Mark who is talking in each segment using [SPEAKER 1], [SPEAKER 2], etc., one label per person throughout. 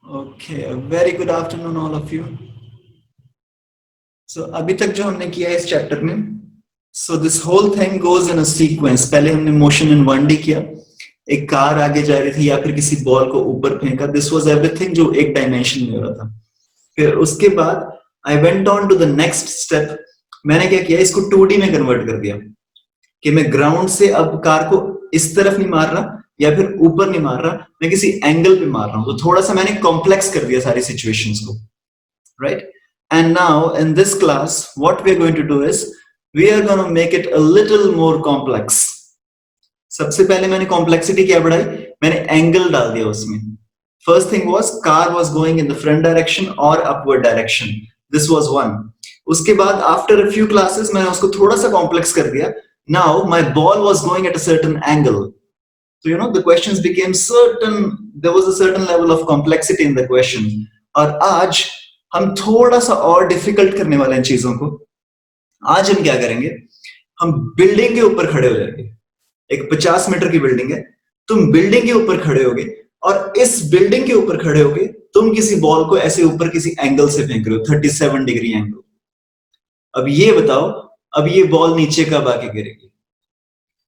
[SPEAKER 1] Okay, a very good afternoon all of you. So अभी तक जो हमने किया है इस चैप्टर में, so this whole thing goes in a sequence. पहले हमने motion in 1D किया, एक कार आगे जा रही थी या फिर किसी बॉल को ऊपर फेंका. This was everything जो एक डायमेंशन में हो रहा था. फिर उसके बाद I went on to the next step. मैंने क्या किया, इसको 2D में कन्वर्ट कर दिया कि मैं ग्राउंड से अब कार को इस तरफ नहीं मार रहा या फिर ऊपर नहीं मार रहा, मैं किसी एंगल पे मार रहा हूं. तो थोड़ा सा मैंने कॉम्प्लेक्स कर दिया सारी सिचुएशंस को, right. And now in this class, what we are going to do is we are going to make it a little more complex. सबसे पहले मैंने कॉम्प्लेक्सिटी क्या बढ़ाई, मैंने एंगल डाल दिया उसमें. First thing was car was going in the front direction or upward direction. This was one. उसके बाद after a few classes मैंने उसको थोड़ा सा कॉम्प्लेक्स कर दिया. Now my ball was going at a certain angle. So you know the questions became certain. There was a certain level of complexity in the question. और आज हम थोड़ा सा और डिफिकल्ट करने वाले हैं चीजों को. आज हम क्या करेंगे, हम बिल्डिंग के ऊपर खड़े हो जाएंगे. एक 50 मीटर की बिल्डिंग है, तुम बिल्डिंग के ऊपर खड़े होगे और इस बिल्डिंग के ऊपर खड़े होगे तुम किसी बॉल को ऐसे ऊपर किसी एंगल से फेंक रहे हो, 37 डिग्री एंगल. अब ये बताओ, अब ये बॉल नीचे कब आके गिरेगी.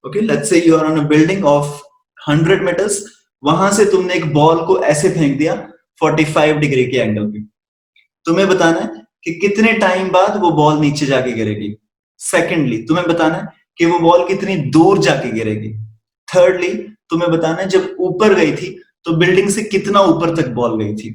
[SPEAKER 1] Okay, let's say you are on a building of 100 meters. वहां से तुमने एक बॉल को ऐसे फेंक दिया 45 डिग्री के एंगल पे. तुम्हें बताना है कि कितने टाइम बाद वो बॉल नीचे जाके गिरेगी. सेकेंडली तुम्हें बताना है कि वो बॉल कितनी दूर जाके गिरेगी. थर्डली तुम्हें बताना है जब ऊपर गई थी तो बिल्डिंग से कितना ऊपर तक बॉल गई थी.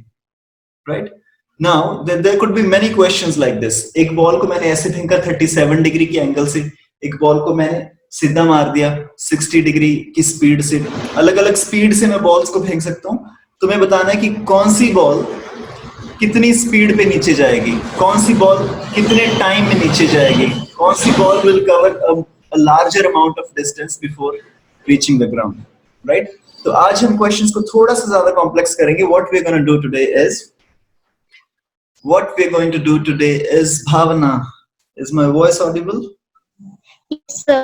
[SPEAKER 1] Right now there could be many questions like this. एक बॉल को मैंने ऐसे फेंका 37 डिग्री के एंगल से, एक बॉल को मैंने सीधा मार दिया 60 डिग्री की स्पीड से. अलग अलग स्पीड से मैं बॉल्स को फेंक सकता हूं. तुम्हें बताना है कि कौन सी बॉल कितनी स्पीड पे नीचे जाएगी, कौन सी बॉल कितने टाइम में नीचे जाएगी, कौन सी ball will cover a larger amount of distance before reaching the ground. Right, तो आज हम क्वेश्चंस को थोड़ा सा ज्यादा कॉम्प्लेक्स करेंगे. What we are going to do today is Bhavana, is my voice audible?
[SPEAKER 2] Yes, sir.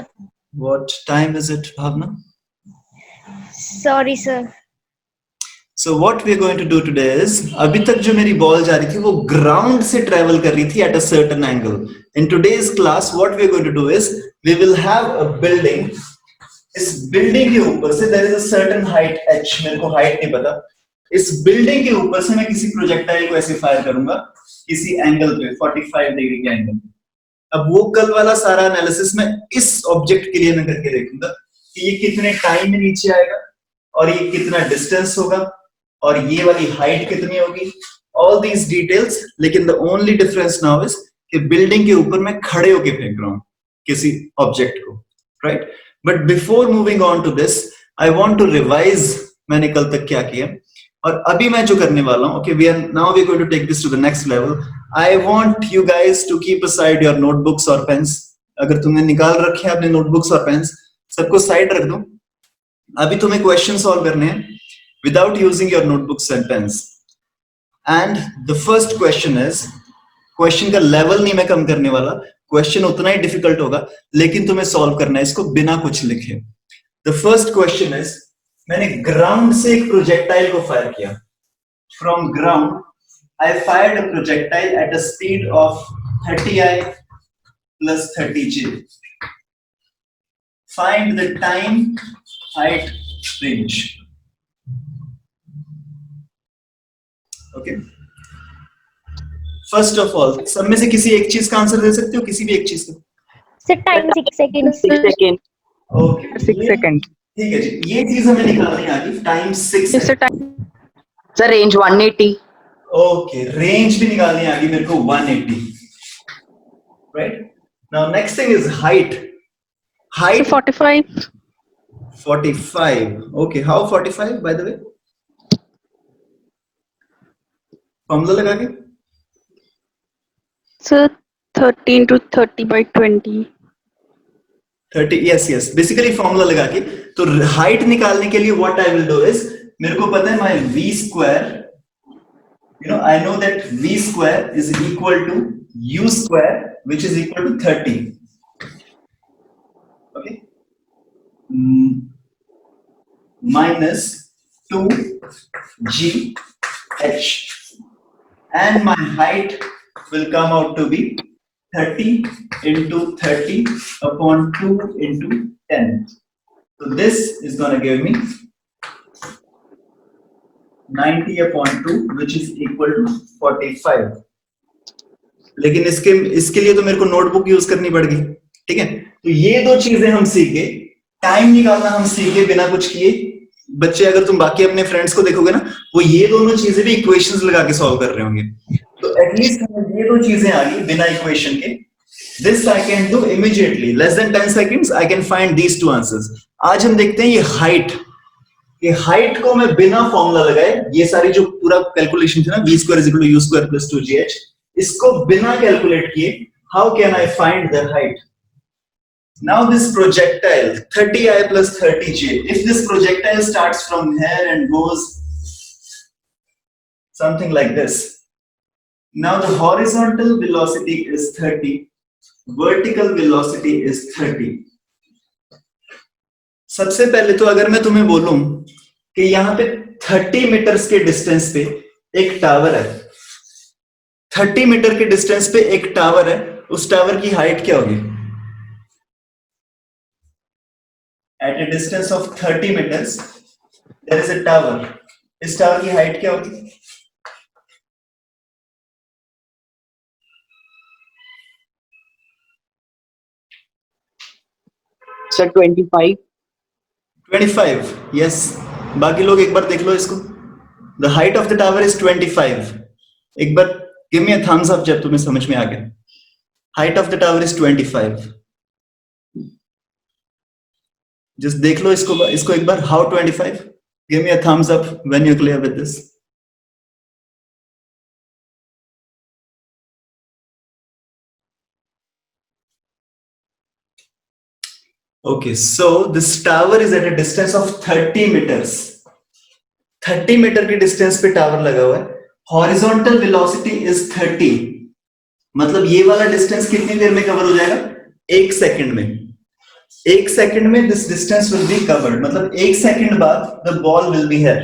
[SPEAKER 1] What time is it, Bhavna?
[SPEAKER 2] Sorry, sir.
[SPEAKER 1] So what we are going to do today is, अभी तक जो मेरी ball जा रही थी वो ground से travel कर रही थी at a certain angle. In today's class, what we are going to do is we will have a building. इस बिल्डिंग के ऊपर से there is a certain height h. मेरे को हाइट नहीं पता. इस बिल्डिंग के ऊपर से मैं किसी प्रोजेक्टाइल को ऐसे फायर करूंगा किसी एंगल पे 45 डिग्री के एंगल पे. अब वो कल वाला सारा एनालिसिस मैं इस ऑब्जेक्ट के लिए मैं करके देखूंगा कि ये कितने टाइम में नीचे आएगा और ये कितना डिस्टेंस होगा और ये वाली हाइट कितनी होगी, ऑल दीज डिटेल्स. लेकिन the only difference now is कि बिल्डिंग के ऊपर मैं खड़े होके फेंक रहा हूं किसी ऑब्जेक्ट को. Right, but before moving on to this I want to revise मैंने कल तक क्या किया और अभी मैं जो करने वाला हूं. Okay, we are now we are going to take this to the next level. I want you guys to keep aside your notebooks और पेन्स. अगर तुमने निकाल रखे हैं अपने नोटबुक्स और पेन्स, सबको साइड रख दो. अभी तुम्हें क्वेश्चन सॉल्व करने हैं without using your notebooks and pens. And the first question is, question का लेवल नहीं मैं कम करने वाला, क्वेश्चन उतना ही डिफिकल्ट होगा लेकिन तुम्हें सॉल्व करना है इसको बिना कुछ लिखे. द फर्स्ट क्वेश्चन इज, मैंने ग्राउंड से एक प्रोजेक्टाइल को फायर किया. From ground I fired a projectile eight a speed of 30i plus 30j. Find the time, height, range. Okay, first of all सब में से किसी एक चीज का आंसर दे सकते हो, किसी भी एक चीज का.
[SPEAKER 2] Sir, time 6 seconds.
[SPEAKER 3] 6 second.
[SPEAKER 1] Okay
[SPEAKER 3] 6 second.
[SPEAKER 1] ठीक है जी, ये चीज हमें निकालनी आ गई. Time 6
[SPEAKER 3] sir time, sir range 180.
[SPEAKER 1] Okay, range भी निकालनी आ गई मेरे को 180. Right, now next thing is height. Height
[SPEAKER 3] 45.
[SPEAKER 1] 45. Okay, how 45 by the way? Formula लगा के
[SPEAKER 3] sir 30 into 30 by 20.
[SPEAKER 1] 30. Yes basically formula लगा के. तो हाइट निकालने के लिए what I will do is, मेरे को पता है my v square, you know I know that v square is equal to u square which is equal to 30. Okay, minus 2g h, and my height will come out to be 30 into 30 upon 2 into 10. So this is going to give me 90 upon 2, which is equal to 45. लेकिन इसके लिए तो मेरे को notebook use करनी पड़ेगी, ठीक है। तो ये दो चीजें हम सीखे, टाइम निकालना हम सीखे बिना कुछ किए। बच्चे अगर तुम बाकी अपने फ्रेंड्स को देखोगे ना, वो ये दोनों चीजें भी इक्वेशंस लगा के सॉल्व कर रहे होंगे। तो एटलीस्ट हमें ये दो चीजें आ गई बिना इक्वेशन के। This I can do immediately, less than 10 seconds I can find these two answers. आज हम देखते हैं ये हाइट को मैं बिना फॉर्मूला लगाए, ये सारी जो पूरा कैलकुलेशन थी ना, v square is equal to u square plus 2gh, इसको बिना कैलकुलेट किए how can I find the height. Now this projectile 30i plus 30j, if this projectile starts from here and goes something like this, now the horizontal velocity is 30, vertical velocity is 30. सबसे पहले तो अगर मैं तुम्हें बोलूं कि यहां पे 30 मीटर्स के डिस्टेंस पे एक टावर है, 30 मीटर के डिस्टेंस पे एक टावर है, उस टावर की हाइट क्या होगी? At a distance of 30 meters, there is a tower. इस टावर की हाइट क्या होगी?
[SPEAKER 3] Sir, 25.
[SPEAKER 1] 25. Yes. बाकी लोग एक बार देख लो इसको. The height of the tower is 25. एक बार give me a thumbs up जब तुम्हें समझ में आ गया. Height of the tower is 25. Just देख लो इसको एक बार. How 25? Give me a thumbs up when you're clear with this. Okay, so this tower is at a distance of 30 meters. 30 metre के distance पे टावर लगा हुआ है. Horizontal velocity is 30. मतलब ये वाला डिस्टेंस कितनी देर में कवर हो जाएगा? 1 सेकंड में. 1 सेकंड में this distance will be covered. मतलब 1 सेकंड बाद the ball will be here.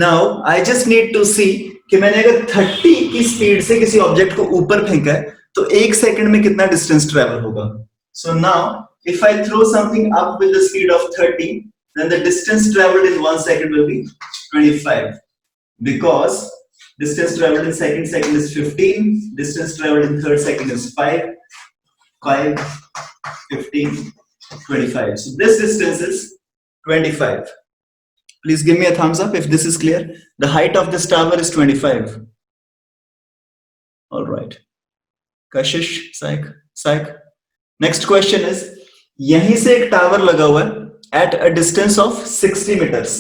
[SPEAKER 1] Now I just need to see कि मैंने अगर 30 की स्पीड से किसी ऑब्जेक्ट को ऊपर फेंका है तो 1 सेकंड में कितना डिस्टेंस ट्रेवल होगा? So now if I throw something up with the speed of 30, then the distance traveled in 1 second will be 25, because distance traveled in second is 15, distance traveled in third second is 5, 15, 25. So this distance is 25. Please give me a thumbs up if this is clear. The height of this tower is 25. All right. Kashish, Saik. Next question is, यहीं से एक tower लगा हुआ है at a distance of 60 meters.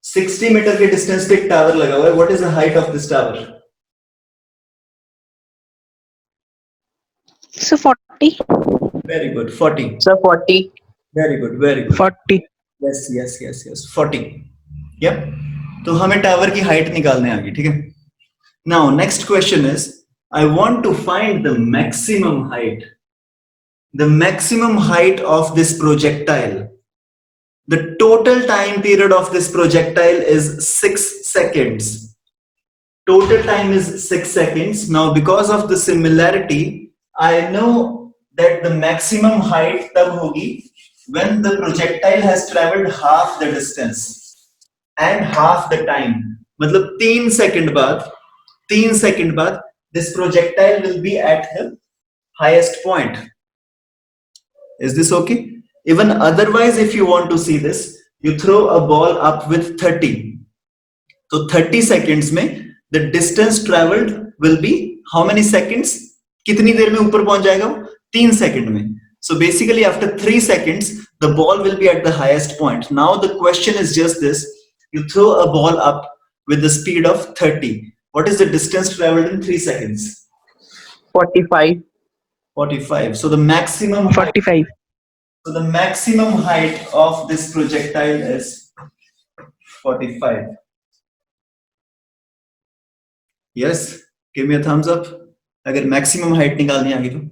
[SPEAKER 1] 60 metre के distance पे एक tower लगा हुआ है. What is the height of this tower?
[SPEAKER 3] So 40.
[SPEAKER 1] Very good. 40.
[SPEAKER 3] Sir, 40.
[SPEAKER 1] Very good. Very good.
[SPEAKER 3] 40.
[SPEAKER 1] Yes. 40. Yep. तो हमें टावर की हाइट निकालने आ गई, ठीक है. Now next question is, I want to find the maximum height. The maximum height of this projectile. The total time period of this projectile is 6 seconds. Total time is 6 seconds. Now because of the similarity, I know that the maximum height तब होगी when the projectile has traveled half the distance and half the time. मतलब 3 second बाद this projectile will be at the highest point. Is this okay? Even otherwise, if you want to see this, you throw a ball up with 30. So 30 seconds में the distance traveled will be how many seconds? कितनी देर में ऊपर पहुंच जाएगा? 3 second में. So basically after 3 seconds, the ball will be at the highest point. Now the question is just this: you throw a ball up with the speed of 30. What is the distance traveled in 3 seconds?
[SPEAKER 3] 45.
[SPEAKER 1] 45. So the maximum
[SPEAKER 3] 45.
[SPEAKER 1] So the maximum height of this projectile is 45. Yes, give me a thumbs up. अगर maximum height निकालनी आ गई तो.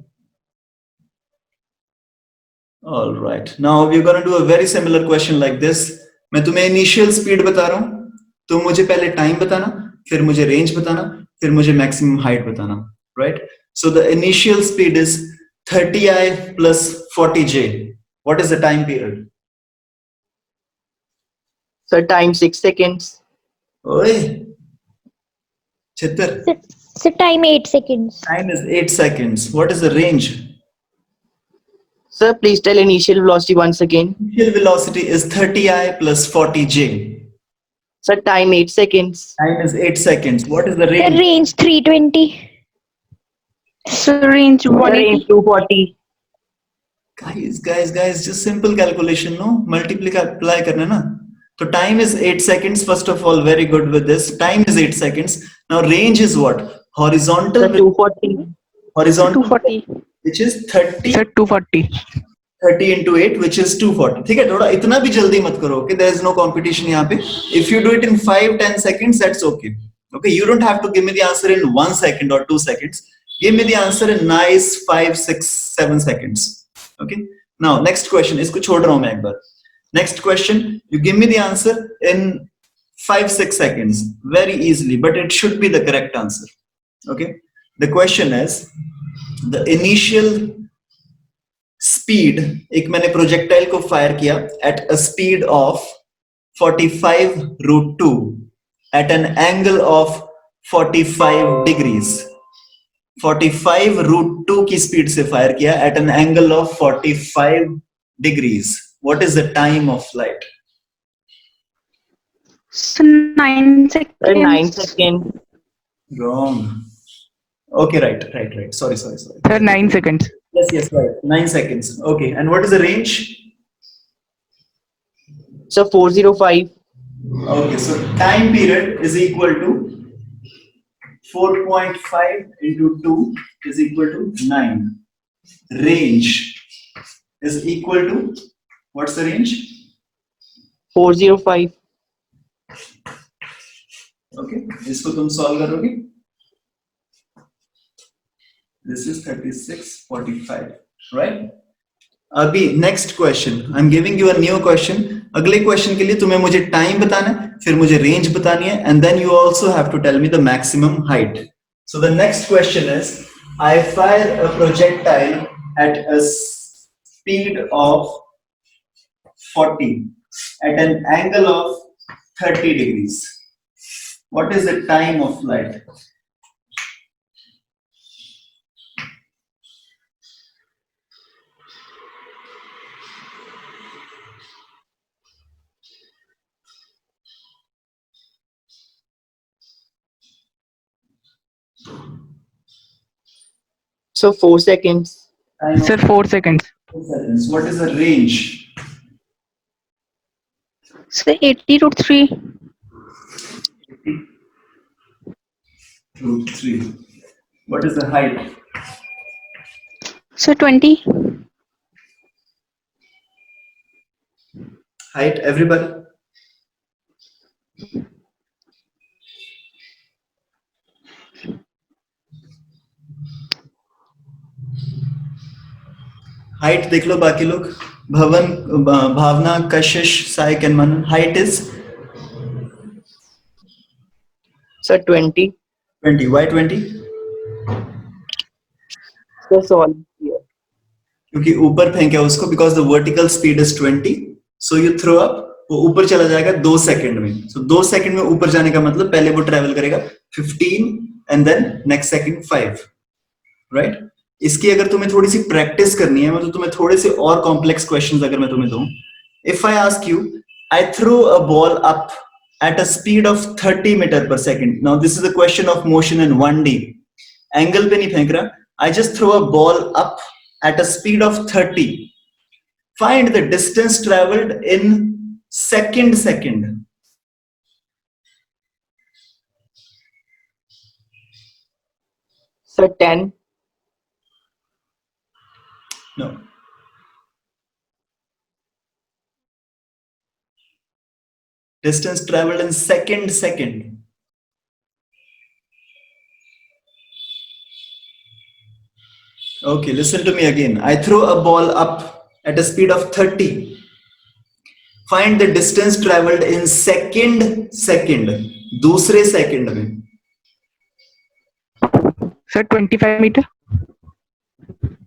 [SPEAKER 1] All right. Now we're going to do a very similar question like this. मैं तुम्हें initial speed बता रहा हूँ. तो मुझे पहले टाइम बताना, फिर मुझे रेंज बताना, फिर मुझे मैक्सिमम हाइट बताना, right? So the initial speed is 30i plus 40j. What is the time period?
[SPEAKER 3] Sir, time 6 seconds.
[SPEAKER 1] Oye, Chitter,
[SPEAKER 2] So time 8 seconds.
[SPEAKER 1] time is 8 seconds. What is the range?
[SPEAKER 3] Sir, please tell initial velocity once again.
[SPEAKER 1] Initial velocity is 30i plus 40j.
[SPEAKER 3] Sir, time 8 seconds.
[SPEAKER 1] Time is 8 seconds. What is the
[SPEAKER 2] The
[SPEAKER 1] range?
[SPEAKER 2] range 320.
[SPEAKER 4] So range
[SPEAKER 3] Sir, range
[SPEAKER 4] 180.
[SPEAKER 3] 240.
[SPEAKER 1] Guys, just simple calculation, no? Multiply करना ना. So time is 8 seconds. First of all, very good with this. Time is 8 seconds. Now range is what? Horizontal.
[SPEAKER 3] Sir, 240.
[SPEAKER 1] Horizontal,
[SPEAKER 4] 240.
[SPEAKER 1] which is 30.
[SPEAKER 4] Sir 240.
[SPEAKER 1] 30 into 8 which is 240. ठीक है, थोड़ा इतना भी जल्दी मत करो. Okay, there is no competition यहाँ पे. If you do it in 5-10 seconds, that's okay. Okay, you don't have to give me the answer in 1 second or 2 seconds. Give me the answer in nice 5, 6, 7 seconds. Okay. Now next question. इसको छोड़ रहा हूँ मैं एक बार. Next question. You give me the answer in 5-6 seconds very easily, but it should be the correct answer. Okay. The question is the initial speed. एक मैंने projectile को fire किया at a speed of 45 root 2 at an angle of 45 degrees. 45 root 2 की स्पीड से fire किया at an angle of 45 degrees. What is the time of flight?
[SPEAKER 4] So 9 seconds.
[SPEAKER 3] Sir, 9 seconds.
[SPEAKER 1] Wrong. Okay, right. Sorry.
[SPEAKER 4] Sir 9 seconds.
[SPEAKER 1] Yes, right. 9 seconds. Okay, and what is the range?
[SPEAKER 3] Sir, 405.
[SPEAKER 1] Okay, so time period is equal to 4.5 into 2 is equal to 9. Range is equal to, what's the range?
[SPEAKER 3] 405.
[SPEAKER 1] Okay, इसको तुम solve करोगे? This is 36.45, right? अभी next question. I'm giving you a new question. अगले question के लिए तुम्हें मुझे time बताना है, फिर मुझे range बतानी है, and then you also have to tell me the maximum height. So the next question is, I fire a projectile at a speed of 40 at an angle of 30 degrees. What is the time of flight?
[SPEAKER 3] So 4 seconds.
[SPEAKER 1] Time
[SPEAKER 4] Sir
[SPEAKER 1] of
[SPEAKER 4] 4 seconds.
[SPEAKER 1] 4 seconds. What is the range?
[SPEAKER 4] Sir 80 root 3.
[SPEAKER 1] Root 3. What is the height?
[SPEAKER 4] Sir 20.
[SPEAKER 1] Height, everybody? Height देख लो बाकी लोग. भवन, भावना, कशिश, साई, मनन. Height is
[SPEAKER 3] Sir, 20.
[SPEAKER 1] 20. Why 20?
[SPEAKER 3] Sir, solve here.
[SPEAKER 1] क्योंकि ऊपर फेंके उसको, because the vertical speed is 20. So you throw up, वो ऊपर चला जाएगा 2 सेकंड में. So 2 सेकंड में ऊपर जाने का मतलब पहले वो ट्रेवल करेगा 15 and then next second 5. Right? इसकी अगर तुम्हें थोड़ी सी प्रैक्टिस करनी है, मतलब तुम्हें थोड़े से और कॉम्प्लेक्स क्वेश्चंस अगर मैं तुम्हें दूं, if I ask you, I threw a ball up at a speed of 30 meter per second. Now this is a question of motion in 1D. Angle पे नहीं फेंक रहा. I just throw a ball up at a speed of 30. Find the distance traveled in second.
[SPEAKER 3] Sir, 10.
[SPEAKER 1] No. Distance traveled in second. Okay, listen to me again. I throw a ball up at a speed of 30. Find the distance traveled in second, दूसरे second में.
[SPEAKER 4] Sir, 25 meter.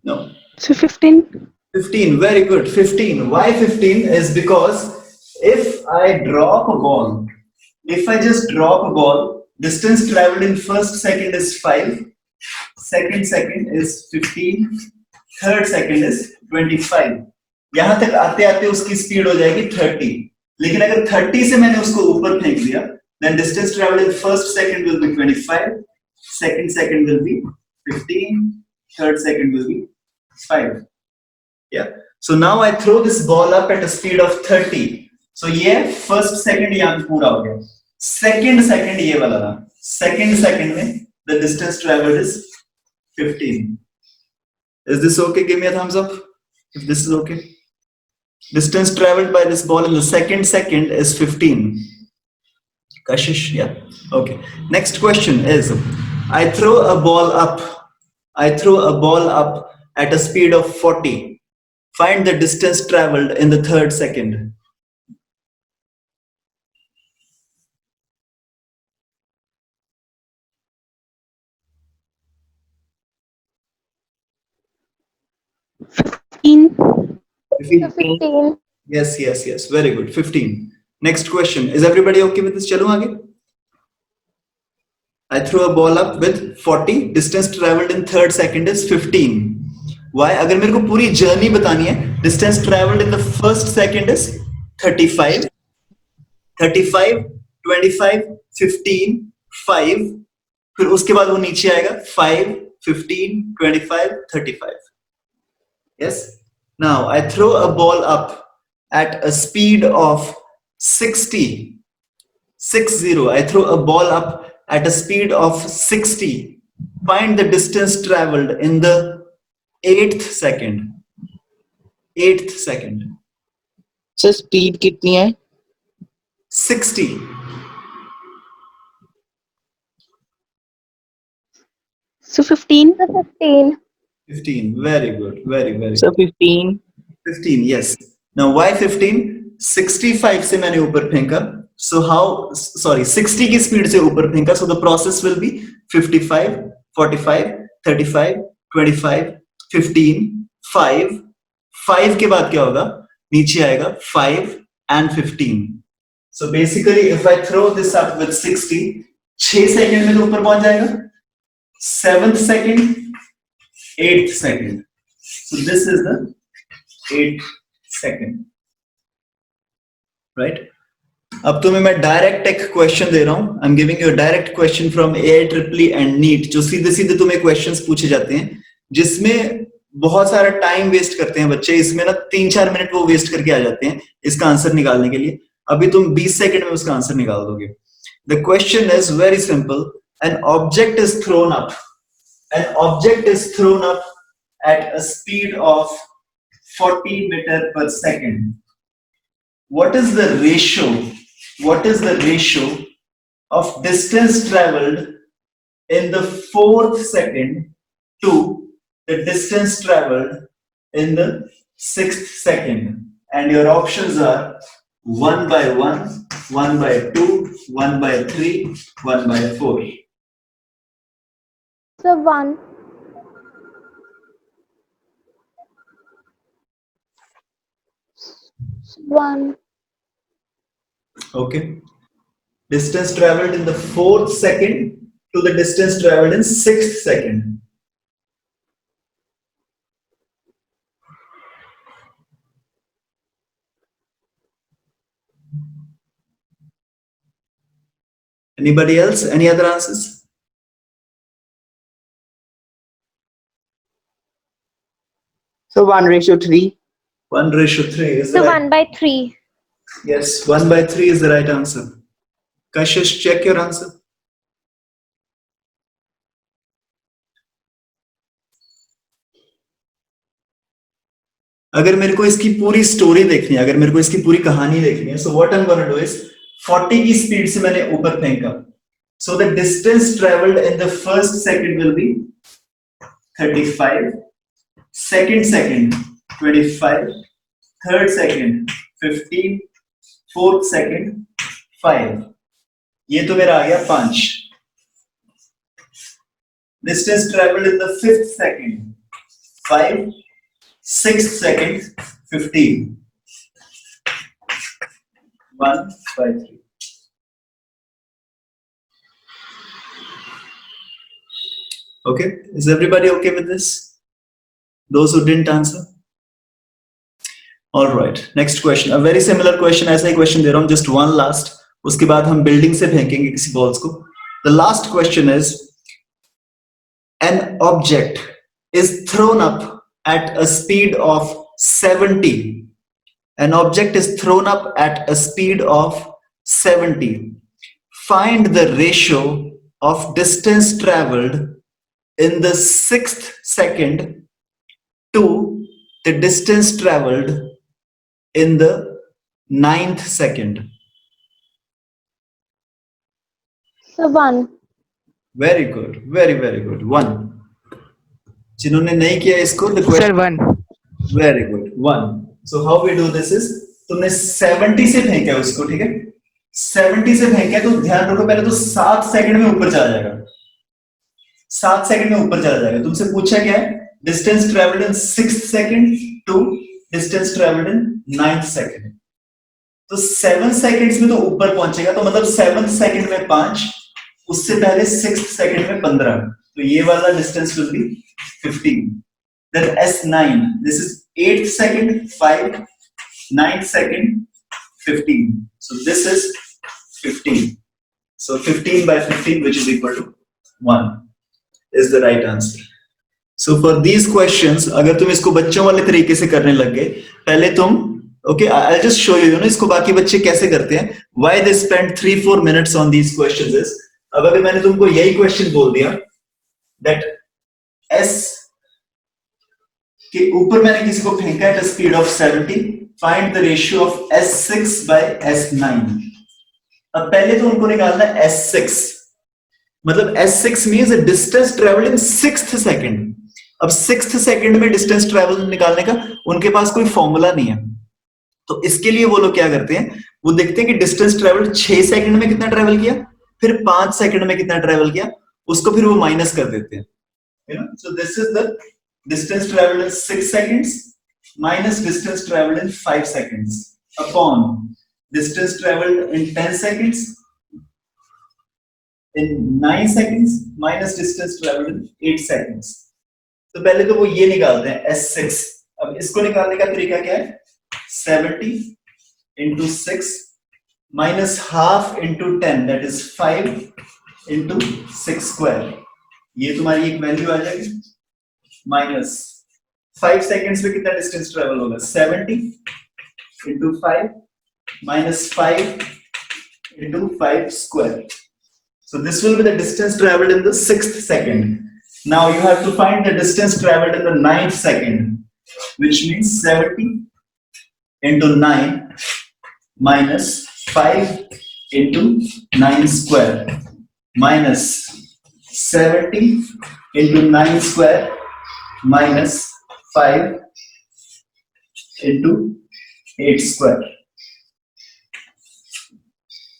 [SPEAKER 1] No.
[SPEAKER 4] So 15.
[SPEAKER 1] 15, very good. 15. Why 15 is because if I just drop a ball, distance traveled in first second is 5, second is 15, third second is 25. यहां तक आते आते उसकी speed हो जाएगी 30. लेकिन अगर 30 से मैंने उसको ऊपर फेंक दिया, then distance traveled in first second will be 25, second will be 15, third second will be 5. Yeah. So now I throw this ball up at a speed of 30. So ये first second यहाँ पूरा हो गया. Second ये वाला था. Second में the distance traveled is 15. Is this okay? Give me a thumbs up if this is okay. Distance traveled by this ball in the second is 15. Kashish, yeah. Okay. Next question is, I throw a ball up at a speed of 40. Find the distance traveled in the third second.
[SPEAKER 2] So 15.
[SPEAKER 1] Yes. Very good. 15. Next question. Is everybody okay with this? चलो आगे. I throw a ball up with 40. Distance traveled in third second is 15. Why? अगर मेरे को पूरी journey बतानी है, distance traveled in the first second is 35, 25, 15, 5. फिर उसके बाद वो नीचे आएगा 5, 15, 25, 35. Yes. Now I throw a ball up at a speed of 60. 60. I throw a ball up at a speed of 60. Find the distance traveled in the 8th second. 8th second.
[SPEAKER 3] Sir speed कितनी है?
[SPEAKER 1] 60.
[SPEAKER 4] So 15.
[SPEAKER 2] So 15.
[SPEAKER 1] 15. Very good. Very
[SPEAKER 3] sir 15.
[SPEAKER 1] 15. Yes. Now why 15? 65 से मैंने ऊपर फेंका. So 60 की स्पीड से ऊपर फेंका. So the process will be 55, 45, 35, 25, 15, 5 के बाद क्या होगा? नीचे आएगा 5 and 15. So basically if I throw this up with 60, 6 second में तो ऊपर पहुंच जाएगा. 7th second, 8th second. So this is the 8th second. Right? अब तुम्हें मैं डायरेक्ट एक क्वेश्चन दे रहा हूं. I am giving you a direct question from AIEEE and NEET, जो सीधे सीधे तुम्हें क्वेश्चंस पूछे जाते हैं, जिसमें बहुत सारा टाइम वेस्ट करते हैं बच्चे. इसमें ना 3-4 मिनट वो वेस्ट करके आ जाते हैं इसका आंसर निकालने के लिए. अभी तुम 20 सेकंड में उसका आंसर निकाल दोगे. The question is very simple. An object is throne up. An object is thrown up at a speed of 40 meters per second. What is the ratio? What is the ratio of distance traveled in the 4th second to the distance traveled in the 6th second? And your options are 1 by 1, 1 by 2, 1 by 3, 1 by 4.
[SPEAKER 2] So 1.
[SPEAKER 1] Okay. Distance traveled in the 4th second to the distance traveled in 6th second. Anybody else? Any other answers?
[SPEAKER 3] So 1:3.
[SPEAKER 1] 1:3 is the
[SPEAKER 2] So
[SPEAKER 1] right.
[SPEAKER 2] 1 by 3.
[SPEAKER 1] Yes, 1 by 3 is the right answer. Kashish, check your answer. अगर मेरे को इसकी पूरी story देखनी है, अगर मेरे को इसकी पूरी कहानी देखनी है, so what I'm going to do is 40 की स्पीड से मैंने ऊपर फेंका. So the distance traveled in the first second will be 35, second 25, third second 15, 4th second 5, ये तो मेरा आ गया 5. Distance traveled in the 5th second 5, 6th second 15. 1 by 3. Okay, is everybody okay with this? Those who didn't answer? All right, next question. A very similar question. ऐसा ही question दे रहा हूँ, just one last. उसके बाद हम building से फेंकेंगे किसी balls को. The last question is, an object is thrown up at a speed of 70. An object is thrown up at a speed of 70. Find the ratio of distance traveled in the 6th second to the distance traveled in the 9th second.
[SPEAKER 2] So 1.
[SPEAKER 1] Very good, very good. 1. जिन्होंने नहीं किया इसको, the
[SPEAKER 4] Sir,
[SPEAKER 1] question.
[SPEAKER 4] 1.
[SPEAKER 1] Very good. 1. So how we do this is, तुमने 70 से फेंका उसको, ठीक है? 70 से फेंका तो ध्यान रखो, पहले तो 7 सेकंड में ऊपर चला जाएगा. 7 सेकंड में ऊपर चला जाएगा. तुमसे पूछा क्या है? Distance traveled in 6th second to distance traveled in 9th second. तो 7 seconds में तो ऊपर पहुंचेगा, तो मतलब 7th second में 5, उससे पहले 6th second में 15. तो ये वाला distance will be 15. Then S9, this is 8th second 5, 9th second 15. So this is 15. So 15 by 15, which is equal to 1, is the right answer. So for these questions, अगर तुम इसको बच्चों वाले तरीके से करने लग गए, पहले तुम, okay, I'll just show you, इसको बाकी बच्चे कैसे करते हैं. Why they spend 3-4 minutes on these questions is, अब अगर मैंने तुमको यही question बोल दिया, that S के ऊपर मैंने किसी को फेंका at a speed of 70, find the ratio of S6 by S9. अब पहले तो उनको निकालना है S6, मतलब S6 means a distance traveled in 6th second. अब 6th second में distance travel निकालने का उनके पास कोई फॉर्मूला नहीं है, तो इसके लिए वो लोग क्या करते हैं, वो देखते हैं कि distance travel 6 सेकंड में कितना ट्रेवल किया, फिर 5 सेकंड में कितना ट्रेवल किया, उसको फिर वो माइनस कर देते हैं. So this is the distance traveled in 6 seconds minus distance traveled in 5 seconds upon distance traveled in 10 seconds in 9 seconds minus distance traveled in 8 seconds. तो पहले तो वो ये निकालते हैं S6. अब इसको निकालने का तरीका क्या है? 70 into 6 minus half into 10, that is 5 into 6 square. ये तुम्हारी एक वैल्यू आ जाएगी, माइनस 5 सेकेंड्स में कितना डिस्टेंस ट्रेवल होगा? 70 into 5 minus 5 into 5 square. So this will be the distance traveled in the 6th second. Now you have to find the distance traveled in the 9th second, which means 70 into 9 minus 5 into 9 square minus 70 into 9 square minus 5 into 8 square.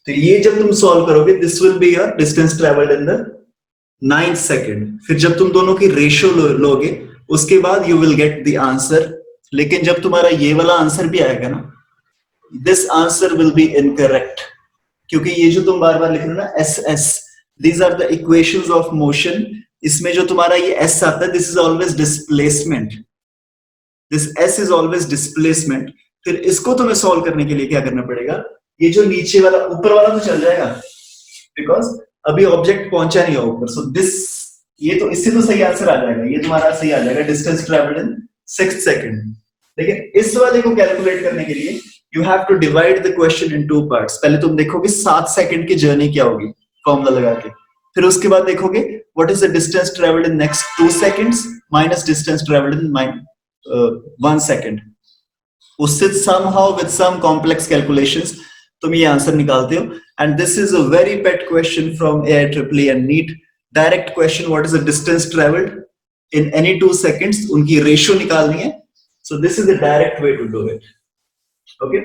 [SPEAKER 1] तो ये जब तुम solve करोगे, this will be your distance travelled in the 9th second. फिर जब तुम दोनों की रेशियो लोगे, उसके बाद you will get the answer. लेकिन जब तुम्हारा ये वाला आंसर भी आएगा ना, this answer will be incorrect, क्योंकि ये जो तुम बार बार लिख रहे हो ना S S, these are the equations of motion. इसमें जो तुम्हारा ये s आता है, this is always displacement. This s is always displacement. फिर इसको तुम्हें सॉल्व करने के लिए क्या करना पड़ेगा? ये जो नीचे वाला, ऊपर वाला तो चल जाएगा, बिकॉज अभी ऑब्जेक्ट पहुंचा नहीं है ऊपर. सो दिस, ये तो इससे तो सही आंसर आ जाएगा, ये तुम्हारा सही आ जाएगा, डिस्टेंस ट्रेवल्ड इन 6th सेकंड. लेकिन इस वाले को कैलकुलेट करने के लिए you have to divide the question in 2 parts. पहले तुम देखोगे 7 सेकंड की जर्नी क्या होगी, फॉर्मूला लगा के. फिर उसके बाद देखोगे what is the distance travelled in next 2 seconds minus distance travelled in 1 second. उससे somehow with some complex calculations तुम ये आंसर निकालते हो. And this is a very pet question from AIEEE and NEET. Direct question, what is the distance travelled in any 2 seconds, उनकी ratio निकालनी है. So this is the direct way to do it. Okay,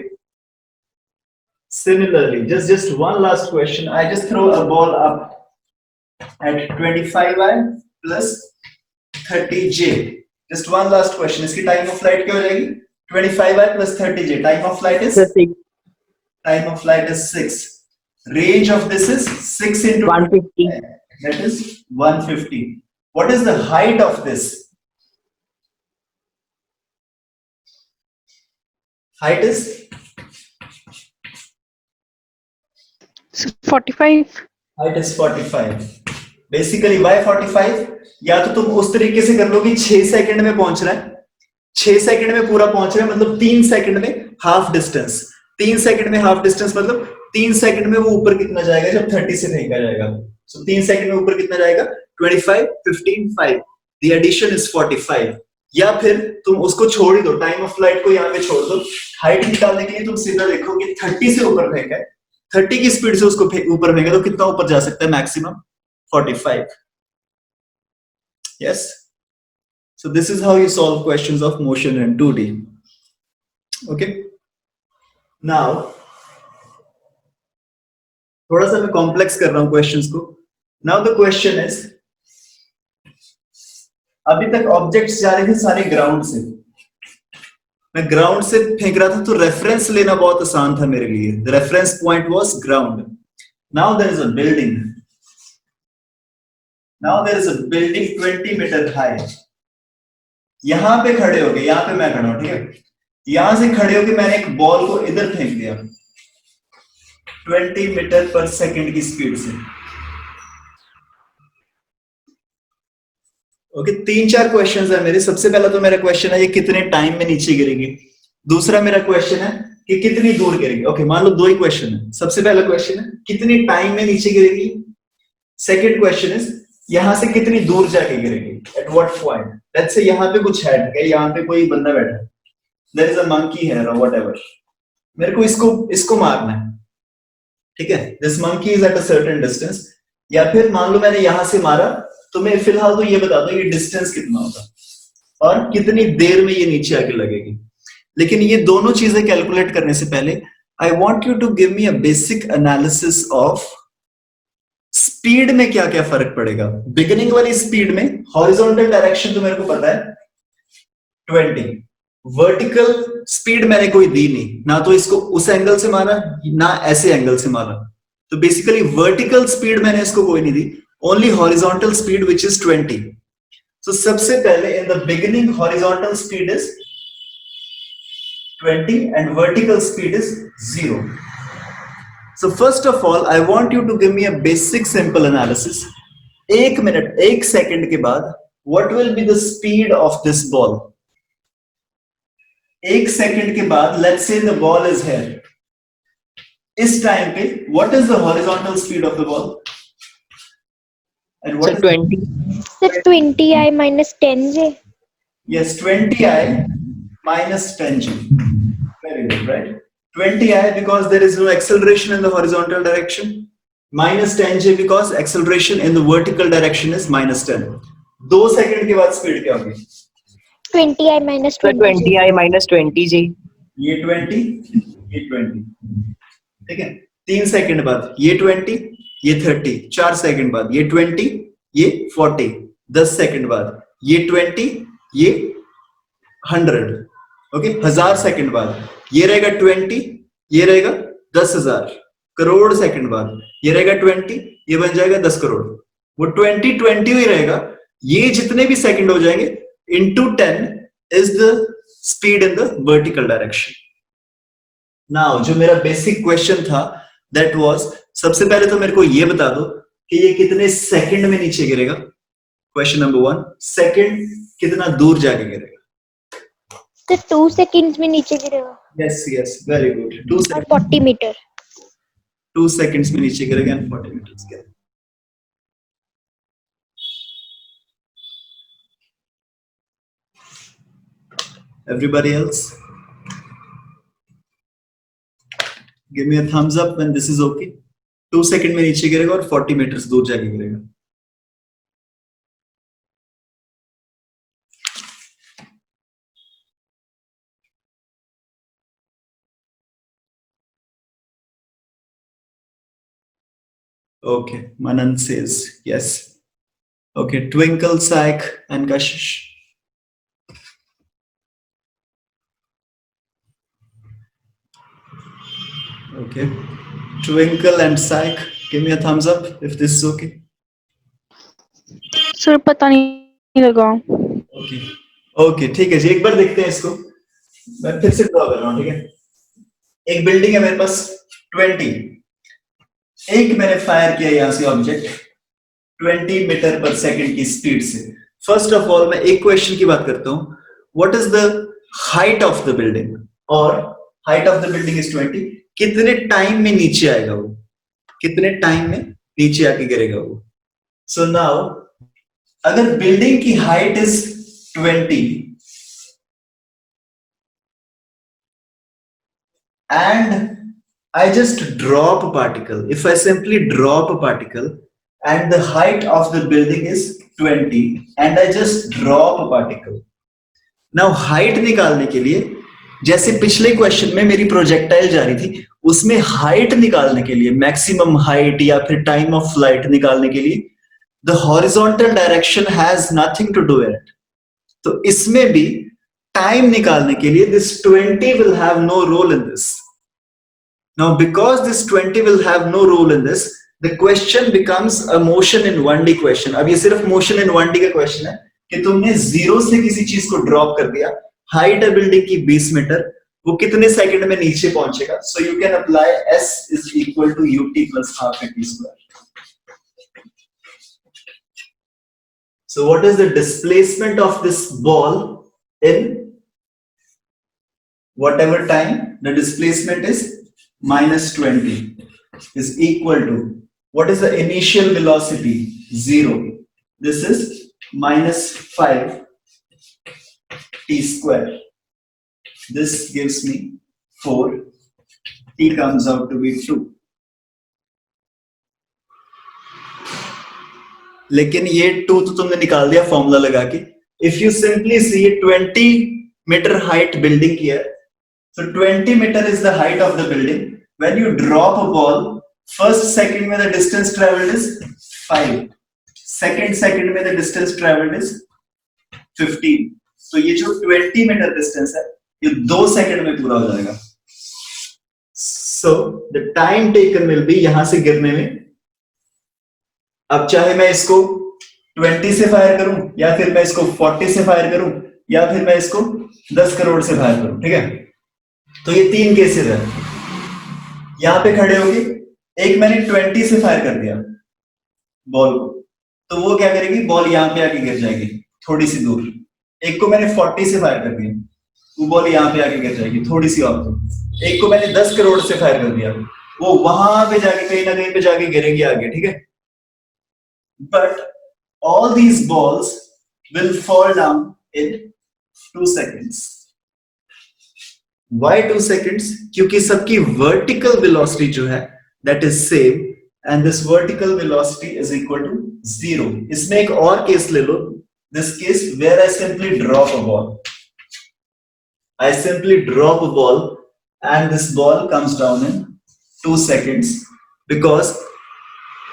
[SPEAKER 1] Similarly, just one last question. I just throw a ball up at 25i plus 30j. Just one last question. इसकी time of flight क्या हो जाएगी? 25i plus 30j. Time of flight is?
[SPEAKER 3] Sir, 6,
[SPEAKER 1] Time of flight is 6. Range of this is 6 into
[SPEAKER 3] 150.
[SPEAKER 1] that is 150. What is the height of this? Height is
[SPEAKER 4] 45.
[SPEAKER 1] height is 45. Basically why 45? या तो तुम उस तरीके से कर लो कि 6 second में पहुंच रहा है, 6 सेकंड में पूरा पहुंच रहा है, मतलब 3 सेकंड में हाफ डिस्टेंस, 3 सेकंड में हाफ डिस्टेंस मतलब 3 सेकंड में वो ऊपर कितना जाएगा जब 30 से फेंका जाएगा. सो 3 सेकंड में ऊपर कितना जाएगा? 25, 15, 5. The addition is 45. या फिर तुम उसको छोड़ ही दो, टाइम ऑफ फ्लाइट को यहाँ पे छोड़ दो. हाइट निकालने के लिए तुम सीधा देखो कि 30 से ऊपर फेंका है, 30 की स्पीड से उसको ऊपर फेंका तो कितना ऊपर जा सकता है? Maximum 45. Yes. So this is how you solve questions of motion in 2D. Okay. Now, थोड़ा सा मैं कॉम्प्लेक्स कर रहा हूं क्वेश्चंस को. Now the question is, अभी तक ऑब्जेक्ट्स जा रहे थे सारे ग्राउंड से, मैं ग्राउंड से फेंक रहा था तो रेफरेंस लेना बहुत आसान था मेरे लिए. The reference point was ground. Now there is a building. Now there is a building 20 meter high. यहां पे खड़े हो गए, यहां पे मैं खड़ा हूं, ठीक है. यहां से खड़े होके मैंने एक बॉल को इधर फेंक दिया 20 मीटर पर सेकंड की स्पीड से. ओके, 3-4 क्वेश्चंस है मेरे. सबसे पहला तो मेरा क्वेश्चन है ये कितने टाइम में नीचे गिरेगी. दूसरा मेरा क्वेश्चन है कि कितनी दूर गिरेगी. ओके, मान लो 2 ही क्वेश्चन है. सबसे पहला क्वेश्चन है कितनी टाइम में नीचे गिरेगी. सेकंड क्वेश्चन इज यहां से कितनी दूर जाके गिरेगी, at what point. Let's say यहां पे कुछ है, ठीक है, यहां पे कोई बंदा बैठा है, there is a monkey here और व्हाटएवर. मेरे को इसको मारना है, ठीक है. This monkey is at a certain distance. या फिर मान लो मैंने यहां से मारा, तो मैं फिलहाल तो ये बता दो ये डिस्टेंस कितना होगा और कितनी देर में ये नीचे आके लगेगी. लेकिन ये दोनों चीजें कैलकुलेट करने से पहले I want you to give me a basic analysis of speed में क्या क्या फर्क पड़ेगा. बिगिनिंग वाली स्पीड में हॉरिजॉन्टल डायरेक्शन तो मेरे को पता है 20. वर्टिकल स्पीड मैंने कोई दी नहीं, ना तो इसको उस एंगल से मारा ना ऐसे एंगल से मारा. तो बेसिकली वर्टिकल स्पीड मैंने इसको कोई नहीं दी, only horizontal speed which is 20. So सबसे पहले in the beginning horizontal speed is 20 and vertical speed is 0. So first of all, I want you to give me a basic simple analysis. 1 minute, 1 second के बाद, what will be the speed of this ball? 1 second के बाद, let's say the ball is here. इस time पे, what is the horizontal speed of the ball? And what
[SPEAKER 3] Sir,
[SPEAKER 1] is
[SPEAKER 3] 20.
[SPEAKER 2] Sir, 20i minus 10j.
[SPEAKER 1] Yes, 20i minus 10g. Very good, right? 20i because there is no acceleration in the horizontal direction. Minus 10j because acceleration in the vertical direction is minus 10. 2 second के बाद speed क्या होगी?
[SPEAKER 2] 20i minus
[SPEAKER 3] Sir,
[SPEAKER 2] 20j.
[SPEAKER 3] 20i minus 20j.
[SPEAKER 1] ये 20, ये 20, ठीक है. 3 second बाद ये 20, ये 30. 4 सेकंड बाद ये 20, ये 40. 10 सेकंड बाद ये 20, ये 100. ओके, 1000 सेकंड बाद ये रहेगा 20, ये रहेगा 10,000. करोड़ सेकंड बाद ये रहेगा 20, ये बन जाएगा 10 करोड़. वो 20 ही रहेगा. ये जितने भी सेकंड हो जाएंगे into 10 is the speed in the vertical direction. Now जो मेरा बेसिक क्वेश्चन था that was, सबसे पहले तो मेरे को ये बता दो कि ये कितने सेकंड में नीचे गिरेगा. Question number 1. सेकंड कितना दूर जाके गिरेगा.
[SPEAKER 2] Sir, 2 seconds में नीचे गिरेगा.
[SPEAKER 1] Yes, very good. 2
[SPEAKER 2] और
[SPEAKER 1] seconds.
[SPEAKER 2] 40 मीटर.
[SPEAKER 1] 2 seconds में नीचे गिरेगा and 40 meters गिरेगा. Everybody else, give me a thumbs up when this is okay. 2 second में नीचे गिरेगा और 40 meters दूर जाके गिरेगा. Okay, Manan says yes. Okay, Twinkle, Saik, and Kashish. Okay, Twinkle and Saik, give me a thumbs up if this is okay.
[SPEAKER 4] Sir पता नहीं लगा.
[SPEAKER 1] Okay, okay, ठीक है जी, एक बार देखते हैं इसको. मैं फिर से ड्रॉ कर रहा हूँ, ठीक है. एक बिल्डिंग है मेरे पास 20. एक मैंने फायर किया यहां से ऑब्जेक्ट 20 मीटर पर सेकंड की स्पीड से. फर्स्ट ऑफ ऑल मैं एक क्वेश्चन की बात करता हूं. What is the height of the building? और height of the building is 20. कितने टाइम में नीचे आएगा वो? कितने टाइम में नीचे आके गिरेगा वो? सो नाउ अगर बिल्डिंग की height is 20 and I just drop a particle. If I simply drop a particle and the height of the building is 20 and I just drop a particle. Now height निकालने के लिए जैसे पिछले question में मेरी projectile जा रही थी, उसमें हाइट निकालने के लिए, मैक्सिमम हाइट या फिर टाइम ऑफ फ्लाइट निकालने के लिए the horizontal direction has nothing to do with it. तो इसमें भी टाइम निकालने के लिए this 20 will have no role in this. Now because this 20 will have no role in this, the question becomes a motion in 1D question. अब ये सिर्फ motion in 1D का question है कि तुमने जीरो से किसी चीज को ड्रॉप कर दिया. हाइट है बिल्डिंग की 20 मीटर, वो कितने सेकंड में नीचे पहुंचेगा? So you can apply S is equal to UT plus half at T square. So what is the displacement of this ball in whatever time? The displacement is minus 20 is equal to, what is the initial velocity? 0. This is minus 5 t square. This gives me 4. T comes out to be 2. लेकिन ये 2 तो तुमने निकाल दिया formula लगा के. If you simply see 20 meter height building here, so 20 meter is the height of the building. When you drop a ball, first second में the distance traveled is 5. Second में the distance traveled is 15. So ये जो 20 meter distance है, ये 2 second में पूरा हो जाएगा. So the time taken will be यहां से गिरने में. अब चाहे मैं इसको 20 से फायर करूं, या फिर मैं इसको 40 से फायर करूं, या फिर मैं इसको 10 करोड़ से फायर करूं, ठीक है? तो ये 3 केसेस है. यहां पे खड़े होके एक मैंने 20 से फायर कर दिया बॉल को, तो वो क्या करेगी? बॉल यहां पे आके गिर जाएगी थोड़ी सी दूर. एक को मैंने 40 से फायर कर दिया, वो बॉल यहां पे आके गिर जाएगी थोड़ी सी और दूर. एक को मैंने 10 करोड़ से फायर कर दिया, वो वहां पे जाके कहीं ना कहीं पे जाके गिरेगी आगे, ठीक है? But all these balls will fall down in 2 seconds. Why 2 seconds? क्योंकि सबकी vertical velocity जो है that is same, and this vertical velocity is equal to 0. इसमें एक और केस ले लो. This case where I simply drop a ball. I simply drop a ball and this ball comes down in 2 seconds because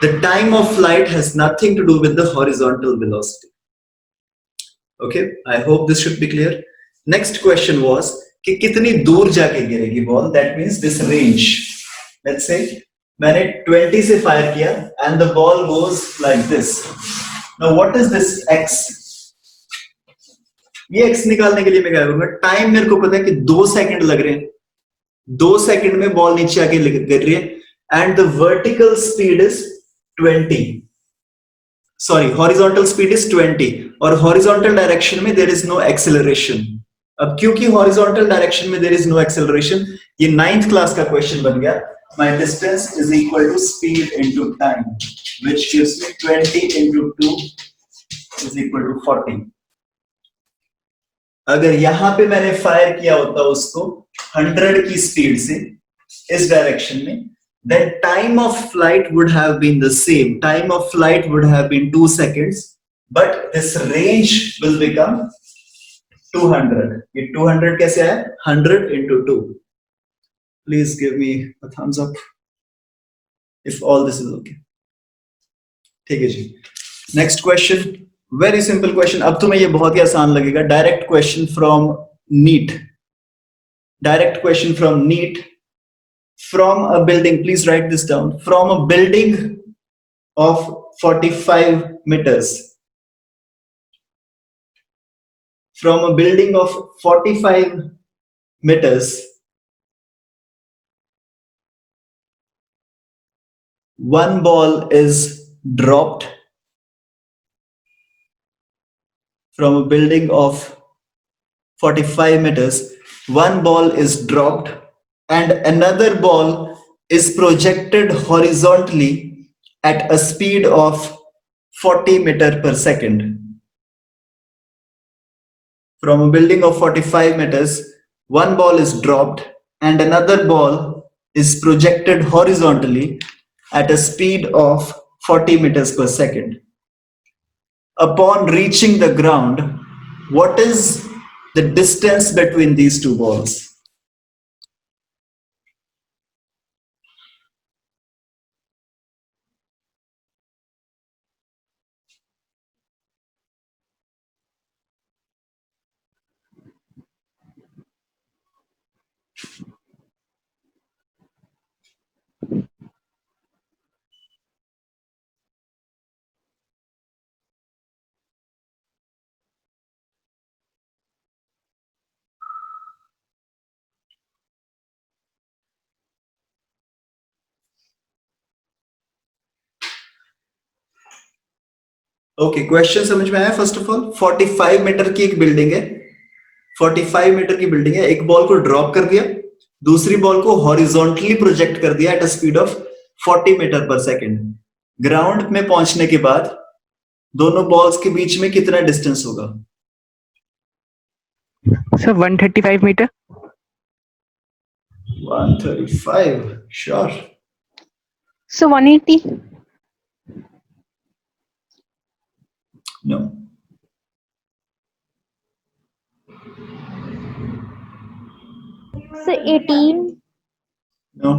[SPEAKER 1] the time of flight has nothing to do with the horizontal velocity. Okay, I hope this should be clear. Next question was कि कितनी दूर जाके गिरेगी ball? That means this range. Let's say मैंने 20 से fire किया and the ball goes like this. Now what is this x? ये x निकालने के लिए मैं क्या करूंगा? टाइम मेरे को पता है कि 2 सेकंड लग रहे हैं. 2 सेकंड में बॉल नीचे आके गिर रही है and the vertical speed is 20. Sorry, horizontal speed is 20 और horizontal direction में there is no acceleration. अब क्योंकि horizontal direction में there is no acceleration, ये 9th class का question बन गया. My distance is equal to speed into time, which gives me 20 into 2 is equal to 40. अगर यहां पे मैंने फायर किया होता उसको 100 की स्पीड से इस डायरेक्शन में, then time of flight would have been the same. Time of flight would have been 2 seconds, but this range will become 200. ये 200 कैसे आया? 100 into 2. Please give me a thumbs up if all this is okay. ठीक है जी, next question, very simple question. अब तुम्हें ये बहुत ही आसान लगेगा। Direct question from NEET, direct question from NEET. From a building, please write this down, from a building of 45 meters, from a building of 45 meters, one ball is dropped. From a building of 45 meters, one ball is dropped and another ball is projected horizontally at a speed of 40 meter per second. From a building of 45 meters, one ball is dropped and another ball is projected horizontally at a speed of 40 meters per second. Upon reaching the ground, what is the distance between these two balls? Okay, question समझ में आया? First of all 45 metre की एक building है, 45 metre की building है, एक ball को ड्रॉप कर दिया, दूसरी बॉल को हॉरिजॉन्टली प्रोजेक्ट कर दिया at a speed of 40 meter per second. Ground में पहुंचने के बाद दोनों बॉल्स के बीच में कितना डिस्टेंस होगा?
[SPEAKER 4] Sir 135 meter.
[SPEAKER 1] 135, sure?
[SPEAKER 4] Sir 180।
[SPEAKER 1] No.
[SPEAKER 2] So 18.
[SPEAKER 1] No.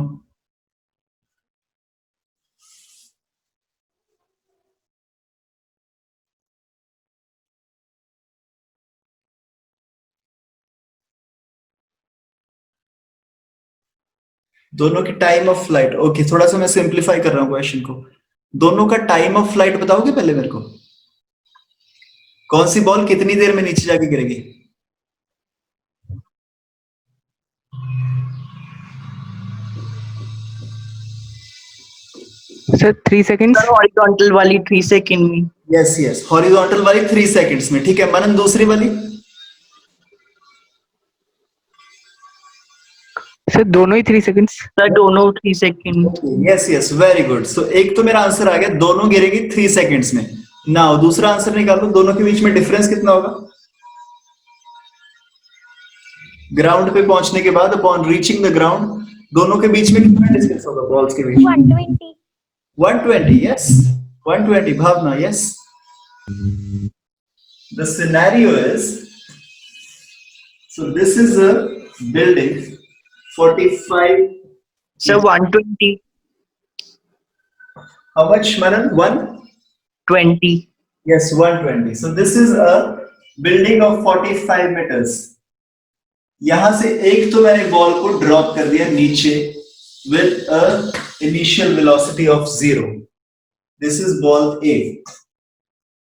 [SPEAKER 1] दोनों की टाइम ऑफ फ्लाइट, ओके, थोड़ा सा मैं सिंप्लीफाई कर रहा हूं क्वेश्चन को। दोनों का टाइम ऑफ फ्लाइट बताओगे पहले मेरे को? कौन सी बॉल कितनी देर में नीचे जाके गिरेगी?
[SPEAKER 4] Sir 3 seconds.
[SPEAKER 3] सर हॉरिजॉन्टल वाली 3 सेकंड में।
[SPEAKER 1] यस यस, हॉरिजॉन्टल वाली 3 सेकंड्स में, ठीक है। मनन, दूसरी वाली?
[SPEAKER 4] सर दोनों ही 3 सेकंड्स।
[SPEAKER 3] सर दोनों 3 second.
[SPEAKER 1] Yes yes, very good. So एक तो मेरा आंसर आ गया, दोनों गिरेगी 3 सेकंड्स में। नाउ दूसरा आंसर निकालो, दोनों के बीच में डिफरेंस कितना होगा? ग्राउंड पे पहुंचने के बाद, अपॉन रीचिंग द ग्राउंड, दोनों के बीच में कितना डिस्टेंस होगा बॉल्स के बीच में?
[SPEAKER 2] 120.
[SPEAKER 1] 120, yes. 120, Bhavna, yes. The scenario is, so this is a building, 45.
[SPEAKER 3] Sir 120।
[SPEAKER 1] How much, Manan?
[SPEAKER 3] 20।
[SPEAKER 1] Yes, 120. So this is a building of 45 meters. यहां से एक तो मैंने बॉल को ड्रॉप कर दिया नीचे with a initial velocity of 0. This is ball A.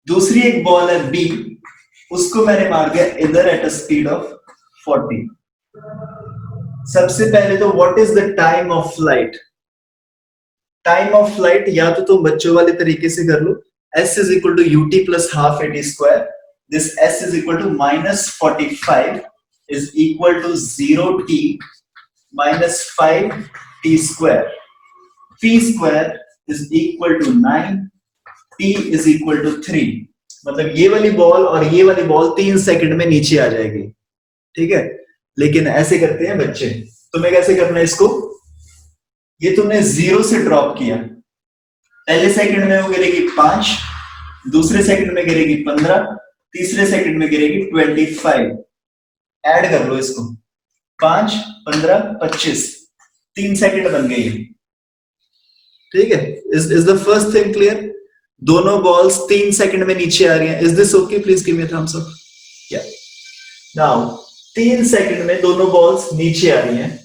[SPEAKER 1] दूसरी एक बॉल है B, उसको मैंने मार दिया इधर at a speed of 40. सबसे पहले तो what is the time of flight? Time of flight या तो तुम बच्चों वाले तरीके से कर लो, s is equal to ut plus half at square. This s is equal to minus 45 is equal to 0t minus 5t square. P square is equal to 9, t is equal to 3. मतलब ये वाली ball और ये वाली ball 3 second में नीचे आ जाएगी, ठीक है। लेकिन ऐसे करते हैं बच्चे, तुम्हें कैसे करना है इसको? ये तुमने 0 से ड्रॉप किया, पहले सेकंड में वो गिरेगी 5, दूसरे सेकंड में गिरेगी 15, तीसरे सेकंड में गिरेगी 25। ऐड कर लो इसको, 5, 15, 25, 3 सेकंड बन गई, ठीक है। Is the first thing clear? दोनों बॉल्स 3 सेकंड में नीचे आ रही हैं. Is this okay? Please give me a Thums up. या नाउ 3 सेकंड में दोनों बॉल्स नीचे आ रही हैं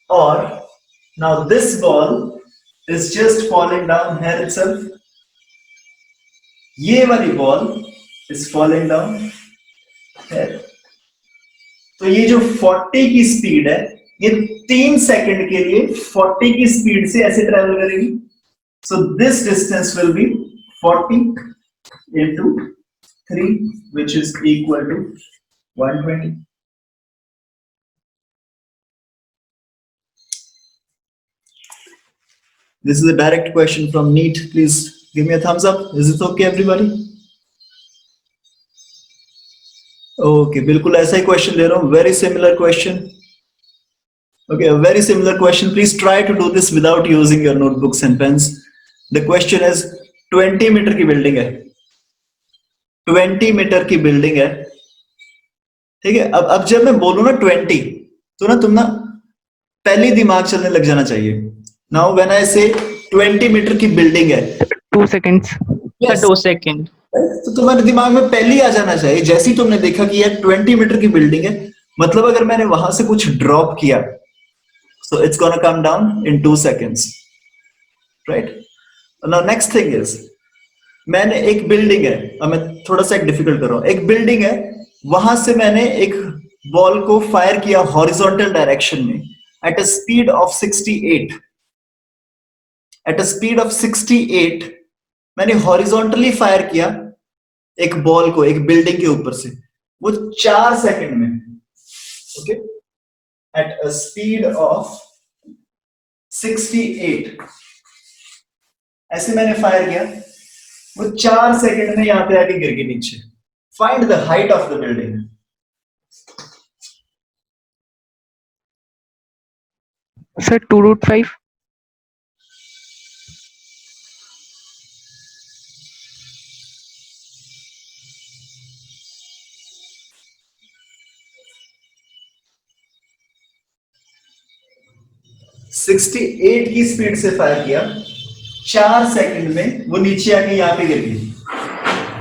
[SPEAKER 1] और now this ball is just falling down here itself. ये वाली ball is falling down here. तो ये जो 40 की स्पीड है ये 3 सेकंड के लिए 40 की स्पीड से ऐसे ट्रेवल करेगी. सो this distance will be 40 into 3 which is equal to 120. This is a direct question from NEET. Please give me a thumbs up. Is it okay everybody? Okay, बिल्कुल ऐसा ही क्वेश्चन ले रहा हूँ. Very similar question. Okay, a very similar question. Please try to do this without using your notebooks and pens. The question is 20 metre की building है. 20 metre की building है. ठीक है. अब जब मैं बोलूं ना 20 तो ना तुम ना पहले ही दिमाग चलने लग जाना चाहिए. नाउ व्हेन आई से 20 मीटर की बिल्डिंग है
[SPEAKER 4] 2 seconds.
[SPEAKER 1] yes,
[SPEAKER 3] 2 second.
[SPEAKER 1] तो तुम्हारे दिमाग में पहले ही आ जाना चाहिए. जैसे ही तुमने देखा कि यार 20 मीटर की बिल्डिंग है मतलब अगर मैंने वहां से कुछ ड्रॉप किया so it's gonna come down in 2 seconds, right? Now next thing is मैंने एक बिल्डिंग है. अब मैं थोड़ा सा डिफिकल्ट कर रहा हूं. एक बिल्डिंग है वहां से मैंने एक बॉल को फायर किया हॉरिजॉन्टल डायरेक्शन में eight a speed of 68. Eight a speed of 68 मैंने हॉरिजॉन्टली फायर किया एक बॉल को एक बिल्डिंग के ऊपर से. वो 4 सेकंड में. Okay. Eight a speed of 68 ऐसे मैंने फायर किया. वो 4 सेकंड में यहां पे आके गिर गई नीचे. Find the height of the building.
[SPEAKER 4] Sir, 2 √5.
[SPEAKER 1] 68 की स्पीड से फायर किया. 4 सेकंड में वो नीचे आके यहाँ पे गिर गई.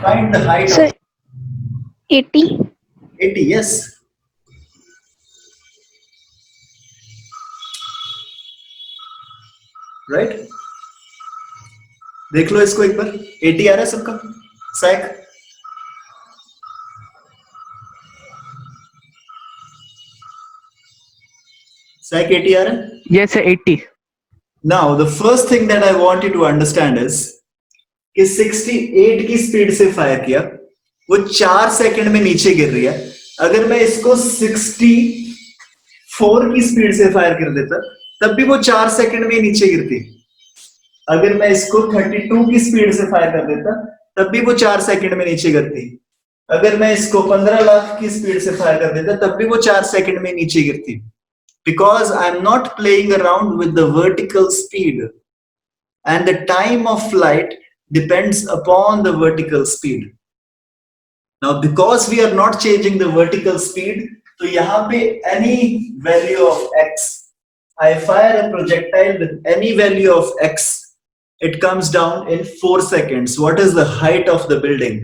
[SPEAKER 1] Find the height
[SPEAKER 2] Sir,
[SPEAKER 1] of
[SPEAKER 2] 80.
[SPEAKER 1] 80. Yes. Right. देख लो इसको एक बार. 80 आ रहा है सबका. सैक सैक 80 आ रहा है.
[SPEAKER 4] Yes, sir, 80.
[SPEAKER 1] Now the first thing that I want you to understand is कि 68 की स्पीड से फायर किया. वो 4 सेकंड में नीचे गिर रही है. अगर मैं इसको 64 की स्पीड से फायर कर देता तब भी वो 4 सेकंड में नीचे गिरती. अगर मैं इसको 32 की स्पीड से फायर कर देता तब भी वो 4 सेकंड में नीचे गिरती. अगर मैं इसको 15 लाख की स्पीड से फायर कर देता तब भी वो 4 सेकंड में नीचे गिरती. Because I'm not playing around with the vertical speed and the time of flight depends upon the vertical speed. Now because we are not changing the vertical speed, so यहाँ पे any value of x, I fire a projectile with any value of x, it comes down in 4 seconds. What is the height of the building?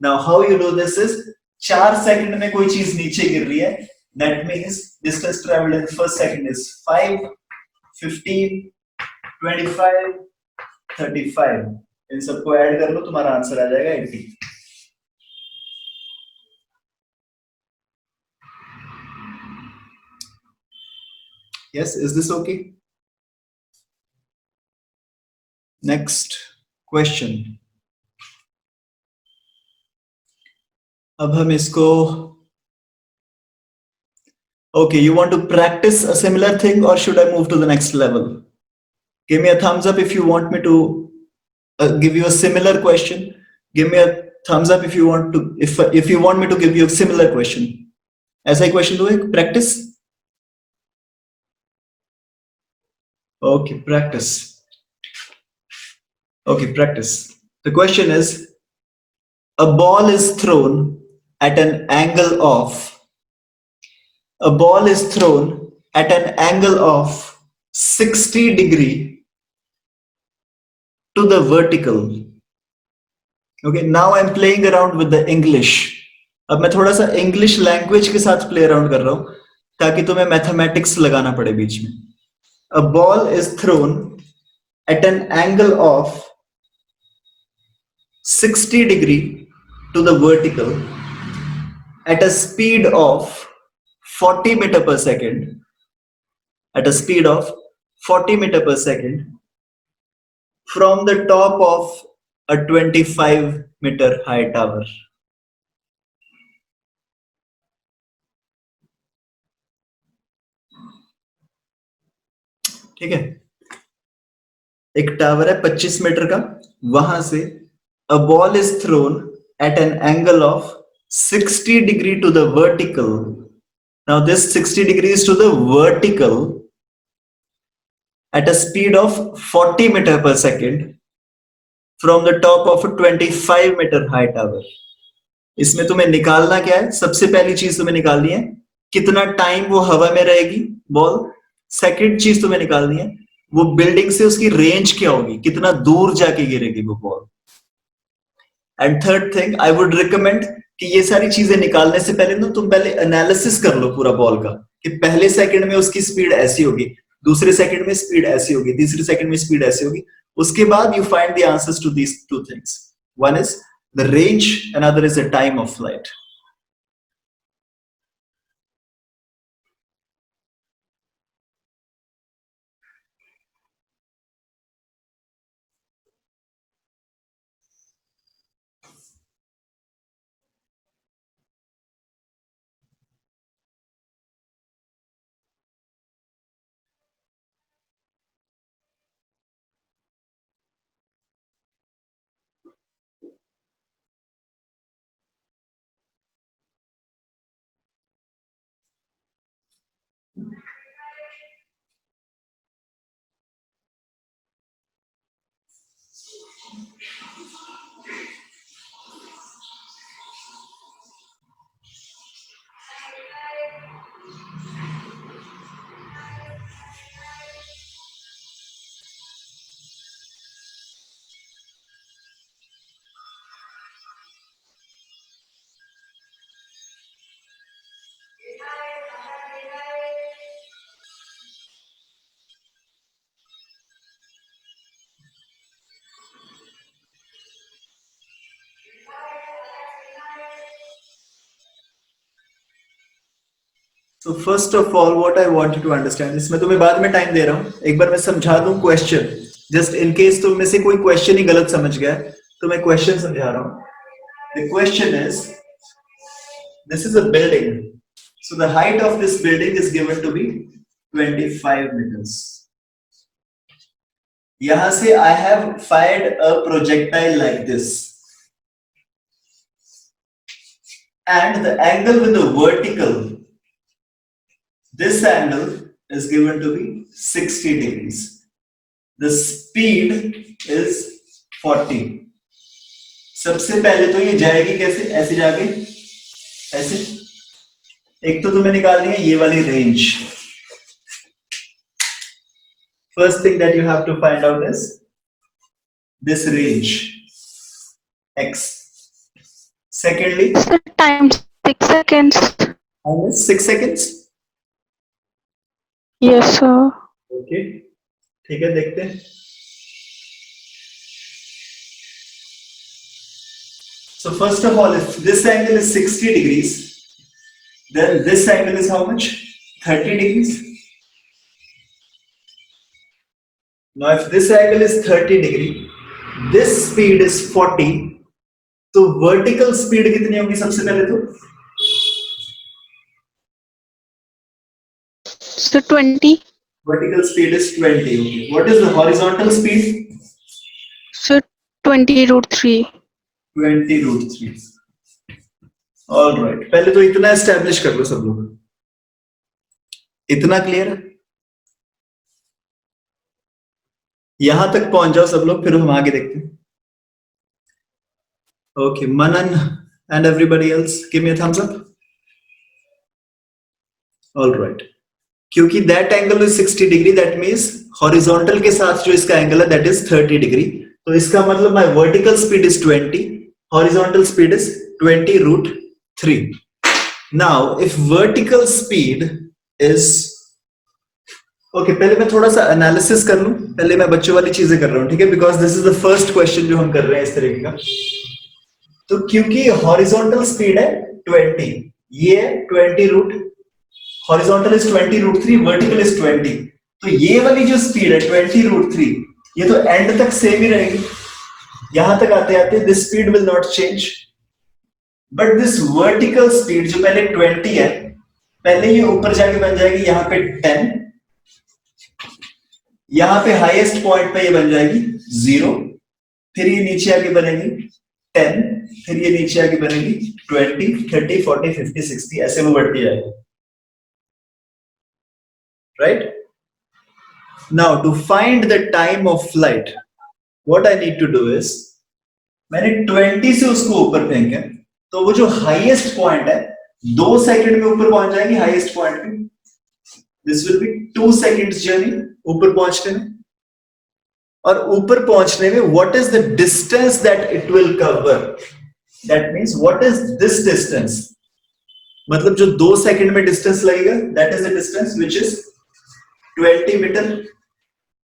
[SPEAKER 1] Now how you do this is 4 second में कोई चीज नीचे गिर रही है. That means distance traveled in first second is 5, 15, 25, 35. इन सबको add कर लो तुम्हारा आंसर आ जाएगा 80. Yes, is this okay? Next question. अब हम इसको okay, you want to practice a similar thing or should I move to the next level? Give me a thumbs up if you want me to give you a similar question. Give me a thumbs up if you want to if you want me to give you a similar question. ऐसा ही question दो एक practice. Okay, practice. Okay, practice. The question is a ball is thrown at an angle of a ball is thrown at an angle of 60 degree to the vertical. Okay, now I'm playing around with the English. अब मैं थोड़ा सा English language के साथ play around कर रहा हूं ताकि तुम्हें मैथमेटिक्स लगाना पड़े बीच में. A ball is thrown at an angle of 60 degree to the vertical at a speed of 40 meter per second, at a speed of 40 meter per second from the top of a 25 meter high tower. ठीक है, एक tower है 25 metre का, वहां से a ball is thrown at an angle of 60 degree to the vertical. Now this 60 degrees to the vertical at a speed of 40 meter per second from the top of a 25 meter high tower. इसमें तुम्हें निकालना क्या है? सबसे पहली चीज तुम्हें निकालनी है कितना टाइम वो हवा में रहेगी बॉल. सेकंड चीज तुम्हें निकालनी है वो बिल्डिंग से उसकी रेंज क्या होगी, कितना दूर जाके गिरेगी वो ball. And third thing I would recommend कि ये सारी चीजें निकालने से पहले ना तुम पहले एनालिसिस कर लो पूरा बॉल का कि पहले सेकंड में उसकी स्पीड ऐसी होगी, दूसरे सेकंड में स्पीड ऐसी होगी, तीसरे सेकंड में स्पीड ऐसी होगी. उसके बाद you find the answers to these two things. One is the range, another is the time of flight. So first of all, what I want you to understand, इसमें तुम्हें बाद में टाइम दे रहा हूं, एक बार मैं समझा दूं क्वेश्चन, जस्ट इन केस तुम में से कोई क्वेश्चन ही गलत समझ गया तो मैं क्वेश्चन समझा रहा हूं. The question is, this is a building, so the height of this building is given to be 25 meters. यहां से I have fired a projectile like this, and the angle with the vertical, this angle is given to be 60 degrees. The speed is 40. सबसे पहले तो ये जाएगी कैसे? ऐसे जाके ऐसे. एक तो तुम्हें निकालनी है ये वाली range. First thing that you have to find out is this range x. Secondly,
[SPEAKER 2] Time 6 seconds.
[SPEAKER 1] 6 seconds.
[SPEAKER 2] Yes, sir.
[SPEAKER 1] Okay, ठीक है, देखते हैं. So first of all, if this angle is 60 degrees, then this angle is how much? 30 degrees. Now if this angle is 30 degree, this speed is 40, तो vertical speed कितनी होगी सबसे पहले तो?
[SPEAKER 2] So 20.
[SPEAKER 1] Vertical speed is 20. Okay. What is the horizontal speed?
[SPEAKER 2] So 20√3.
[SPEAKER 1] 20√3. All right. पहले तो इतना establish कर लो सब लोग. इतना क्लियर है? यहां तक पहुंच जाओ सब लोग, फिर हम आगे देखते हैं. Okay, Manan and everybody else, give me a thumbs up. All right. क्योंकि that angle is 60 degree, that means horizontal के साथ जो इसका angle है that is 30 degree. तो इसका मतलब my vertical speed is 20, horizontal speed is 20√3. Now if vertical speed is, okay पहले मैं थोड़ा सा एनालिसिस कर लूं, पहले मैं बच्चों वाली चीजें कर रहा हूं, ठीक है, because this is the first question जो हम कर रहे हैं इस तरीके का. तो क्योंकि हॉरिजॉन्टल स्पीड है 20, ये है 20 root, horizontal is 20√3, vertical is 20, तो ये वाली जो स्पीड है 20√3, ये तो एंड तक सेम ही रहेगी, यहां तक आते आते this speed will not change. But this vertical speed जो पहले 20 है, पहले ये ऊपर जाके बन जाएगी यहां पे 10, यहां पे हाईएस्ट पॉइंट पे ये बन जाएगी 0, फिर ये नीचे आके बनेगी 10, फिर ये नीचे आके बनेगी 20, 30, 40, 50, 60, ऐसे वो बढ़ती जाएगी. Right? Now to find the time of flight, what I need to do is, मैंने 20 से उसको ऊपर फेंका, तो वो जो हाईएस्ट पॉइंट है 2 सेकंड में ऊपर पहुंच जाएगी हाईएस्ट पॉइंट पे. This will be 2 seconds journey ऊपर पहुंचने में. और ऊपर पहुंचने में what is the distance that it will cover, that means what is this distance, मतलब जो 2 सेकंड में डिस्टेंस लगेगा, that is the distance which is 20 meter.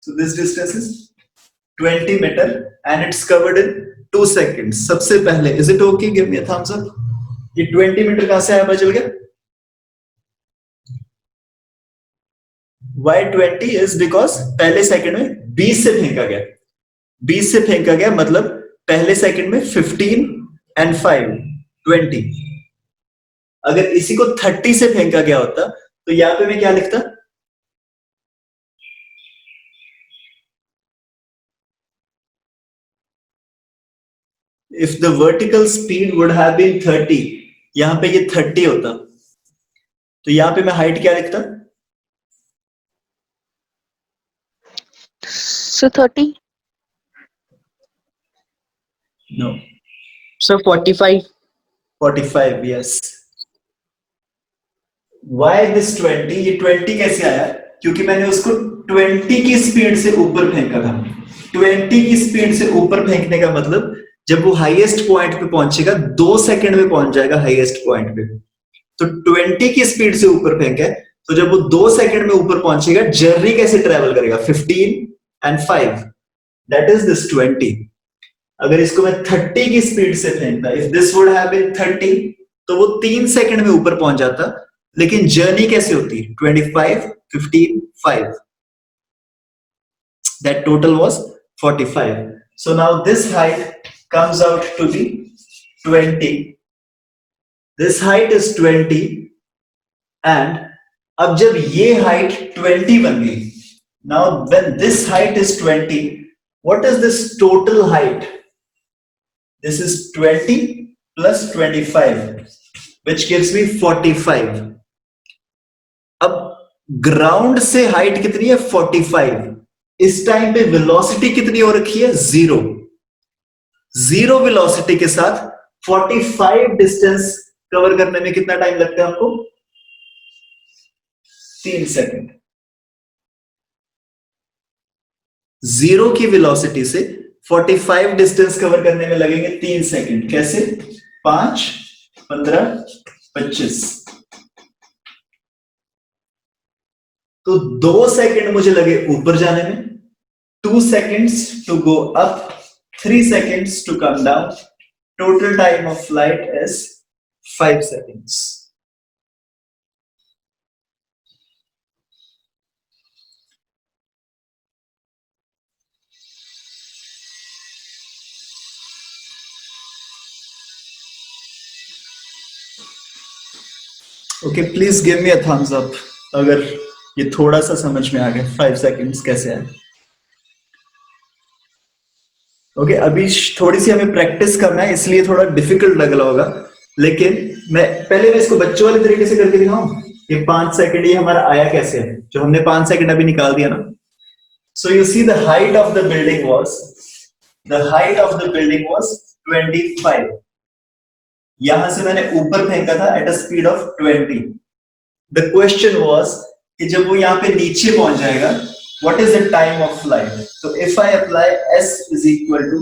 [SPEAKER 1] So this distance is 20 meter and it's covered in 2 seconds. सबसे पहले is it okay, give me a Thums up. ये 20 metre कहां से आया, पता चल गया? Why 20 is because पहले सेकंड में 20 से फेंका गया, 20 से फेंका गया, मतलब पहले सेकंड में 15 and 5 20. अगर इसी को 30 से फेंका गया होता तो यहां पे मैं क्या लिखता, if the vertical speed would have been 30, यहां पे ये 30 होता, तो यहां पे मैं हाइट क्या लिखता?
[SPEAKER 3] So 30.
[SPEAKER 1] No.
[SPEAKER 3] So 45.
[SPEAKER 1] 45, yes. Why this 20? ये 20 कैसे आया? क्योंकि मैंने उसको 20 की स्पीड से ऊपर फेंका था. 20 की स्पीड से ऊपर फेंकने का मतलब जब वो हाईएस्ट पॉइंट पे पहुंचेगा 2 सेकंड में पहुंच जाएगा हाईएस्ट पॉइंट पे. तो 20 की स्पीड से ऊपर फेंके, तो जब वो 2 सेकंड में ऊपर पहुंचेगा, जर्नी कैसे ट्रेवल करेगा? 15 and 5, that is this 20. अगर इसको मैं 30 की स्पीड से फेंकता, if this would have been 30, तो वो 3 सेकंड में ऊपर पहुंच जाता, लेकिन जर्नी कैसे होती? 25, 15, 5. That total was 45. So now this height comes out to be 20. This height is 20, and अब जब ये height 20 बन गई, now when this height is 20, what is this total height? This is 20 plus 25, which gives me 45. अब ground से height कितनी है? 45. इस टाइम पे वेलोसिटी कितनी हो रखी है? 0. 0 वेलोसिटी के साथ 45 डिस्टेंस कवर करने में कितना टाइम लगता है हमको? 3 सेकंड. 0 की वेलोसिटी से 45 डिस्टेंस कवर करने में लगेंगे 3 सेकंड. कैसे? 5, 15, 25. तो 2 सेकंड मुझे लगे ऊपर जाने में, 2 seconds to go up, 3 seconds to come down. Total time of flight is 5 seconds. Okay, please give me a thumbs up अगर ये थोड़ा सा समझ में आ गया 5 seconds कैसे है. ओके, अभी थोड़ी सी हमें प्रैक्टिस करना है, इसलिए थोड़ा डिफिकल्ट लग रहा होगा, लेकिन मैं इसको बच्चों वाले तरीके से करके दिखाऊं. ये 5 सेकंड ये हमारा आया कैसे है, जो हमने 5 सेकंड अभी निकाल दिया ना. So you see the height of the building was 25. यहां से मैंने ऊपर फेंका था eight a speed of 20. The question was कि जब वो यहाँ पे नीचे पहुंच जाएगा, what is the time of flight? So if I apply s is equal to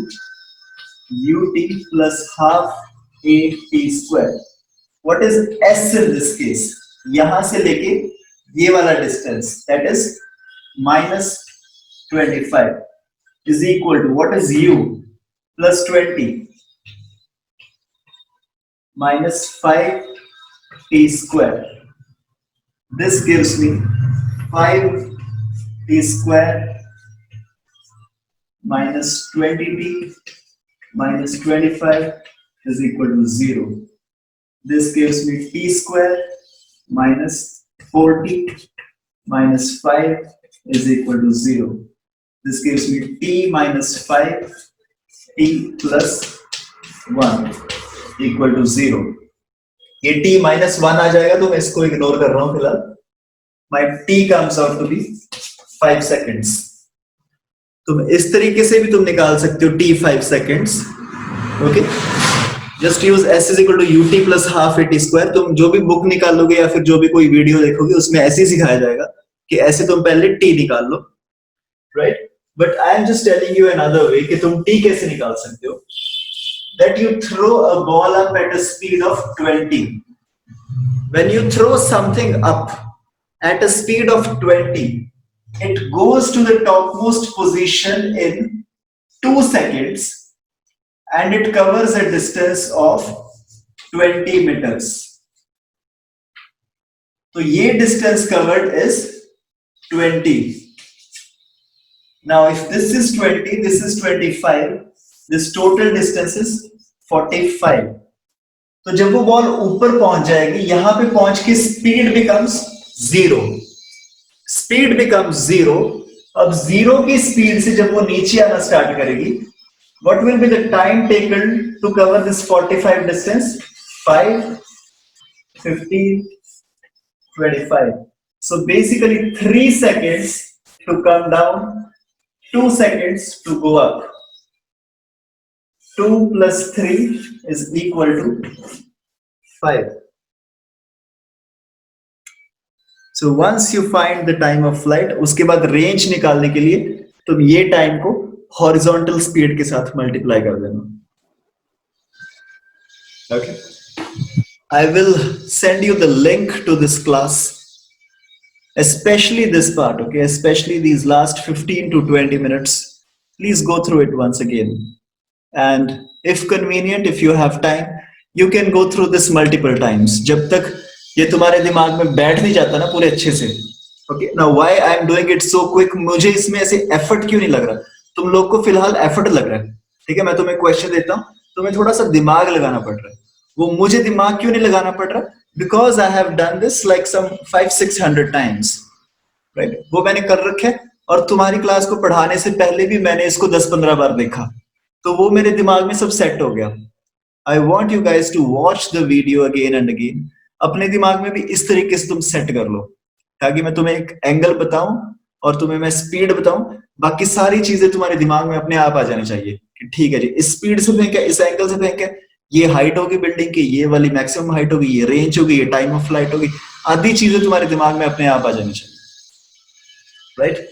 [SPEAKER 1] ut plus half a t square, what is s in this case? यहां से लेके ये वाला distance, that is minus 25 is equal to what is u plus 20 minus 5 t square. This gives me 5 t square minus 20t minus 25 is equal to 0. This gives me t square minus 40 minus 5 is equal to 0. This gives me t minus 5 t plus 1 equal to 0. ये t minus 1 आ जाएगा तो मैं इसको ignore कर रहा हूं फिलहाल. My t comes out to be 5 seconds. तुम इस तरीके से भी तुम निकाल सकते हो t 5 seconds. Okay? Just use s is equal to ut plus half a t square. तुम जो भी बुक निकालोगे या फिर जो भी कोई वीडियो देखोगे उसमें ऐसे ही सिखाया जाएगा कि ऐसे तुम पहले t निकाल लो, right? But I am just telling you another way कि तुम t कैसे निकाल सकते हो. That you throw a ball up at a speed of 20. When you throw something up at a speed of 20, it goes to the topmost position in 2 seconds and it covers a distance of 20 meters. So ये distance covered is 20. Now if this is 20, this is 25, this total distance is 45. तो जब वो ball ऊपर पहुंच जाएगी, यहां पे पहुंच के स्पीड बिकम्स 0. Speed becomes 0. अब 0 की स्पीड से जब वो नीचे आना स्टार्ट करेगी, what will be the time taken to cover this 45 distance? 5, 15, 25. So basically 3 seconds to come down, 2 seconds to go up. 2 plus 3 is equal to 5. So once you find the time of flight, उसके बाद range निकालने के लिए तुम ये time को horizontal speed के साथ मल्टीप्लाई कर देना. Okay. I will send you the link to this class, especially this part, okay, especially these last 15 to 20 minutes. Please go through it once again. And if convenient, if you have time, you can go through this multiple times. जब तक ये तुम्हारे दिमाग में बैठ नहीं जाता ना पूरे अच्छे से. Okay. Now why I am doing it so quick? मुझे इसमें ऐसे effort क्यों नहीं लग रहा? तुम लोग को फिलहाल effort लग रहा है. ठीक है, मैं तुम्हें क्वेश्चन देता हूँ, तुम्हें थोड़ा सा दिमाग लगाना पड़ रहा है. वो मुझे दिमाग क्यों नहीं लगाना पड़ रहा? Because I have done this like some 500-600 times. Right? वो मैंने कर रखा है और तुम्हारी क्लास को पढ़ाने से पहले भी मैंने इसको 10-15 बार देखा. तो वो मेरे दिमाग में सब सेट हो गया. I want you guys to watch the video again and again. अपने दिमाग में भी इस तरीके से तुम सेट कर लो ताकि मैं तुम्हें एक एंगल बताऊं और तुम्हें मैं स्पीड बताऊं. बाकी सारी चीजें तुम्हारे दिमाग में अपने आप आ जानी चाहिए कि ठीक है जी, इस स्पीड से फेंका, इस एंगल से फेंका, ये हाइट होगी बिल्डिंग की, ये वाली मैक्सिमम हाइट होगी, ये रेंज होगी, ये टाइम ऑफ फ्लाइट होगी, आदि चीजें तुम्हारे दिमाग में अपने आप आ जानी चाहिए. Right?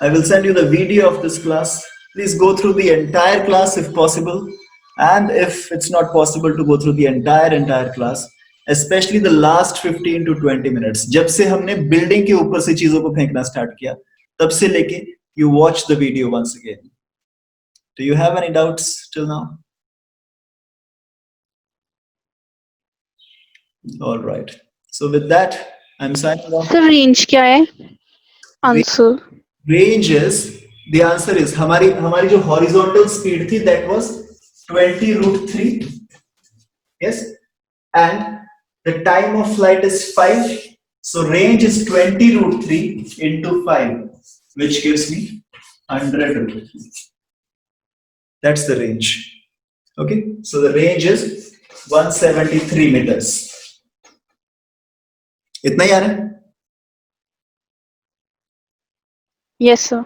[SPEAKER 1] I will send you the video of this class. Please go through the entire class if possible, and if it's not possible to go through the entire class, especially the last 15 to 20 minutes. जब से हमने building के ऊपर से चीजों को फेंकना start किया, तब से लेके you watch the video once again. Do you have any doubts till now? All right. So with that, I'm signing off.
[SPEAKER 2] Sir range क्या है? Answer
[SPEAKER 1] Range is, the answer is हमारी जो horizontal speed थी that was 20√3. Yes, and the time of flight is 5. So range is 20√3 into 5, which gives me 100√3. That's the range. Okay, so the range is 173 meters. इतना ही आ रहा है?
[SPEAKER 2] Yes sir.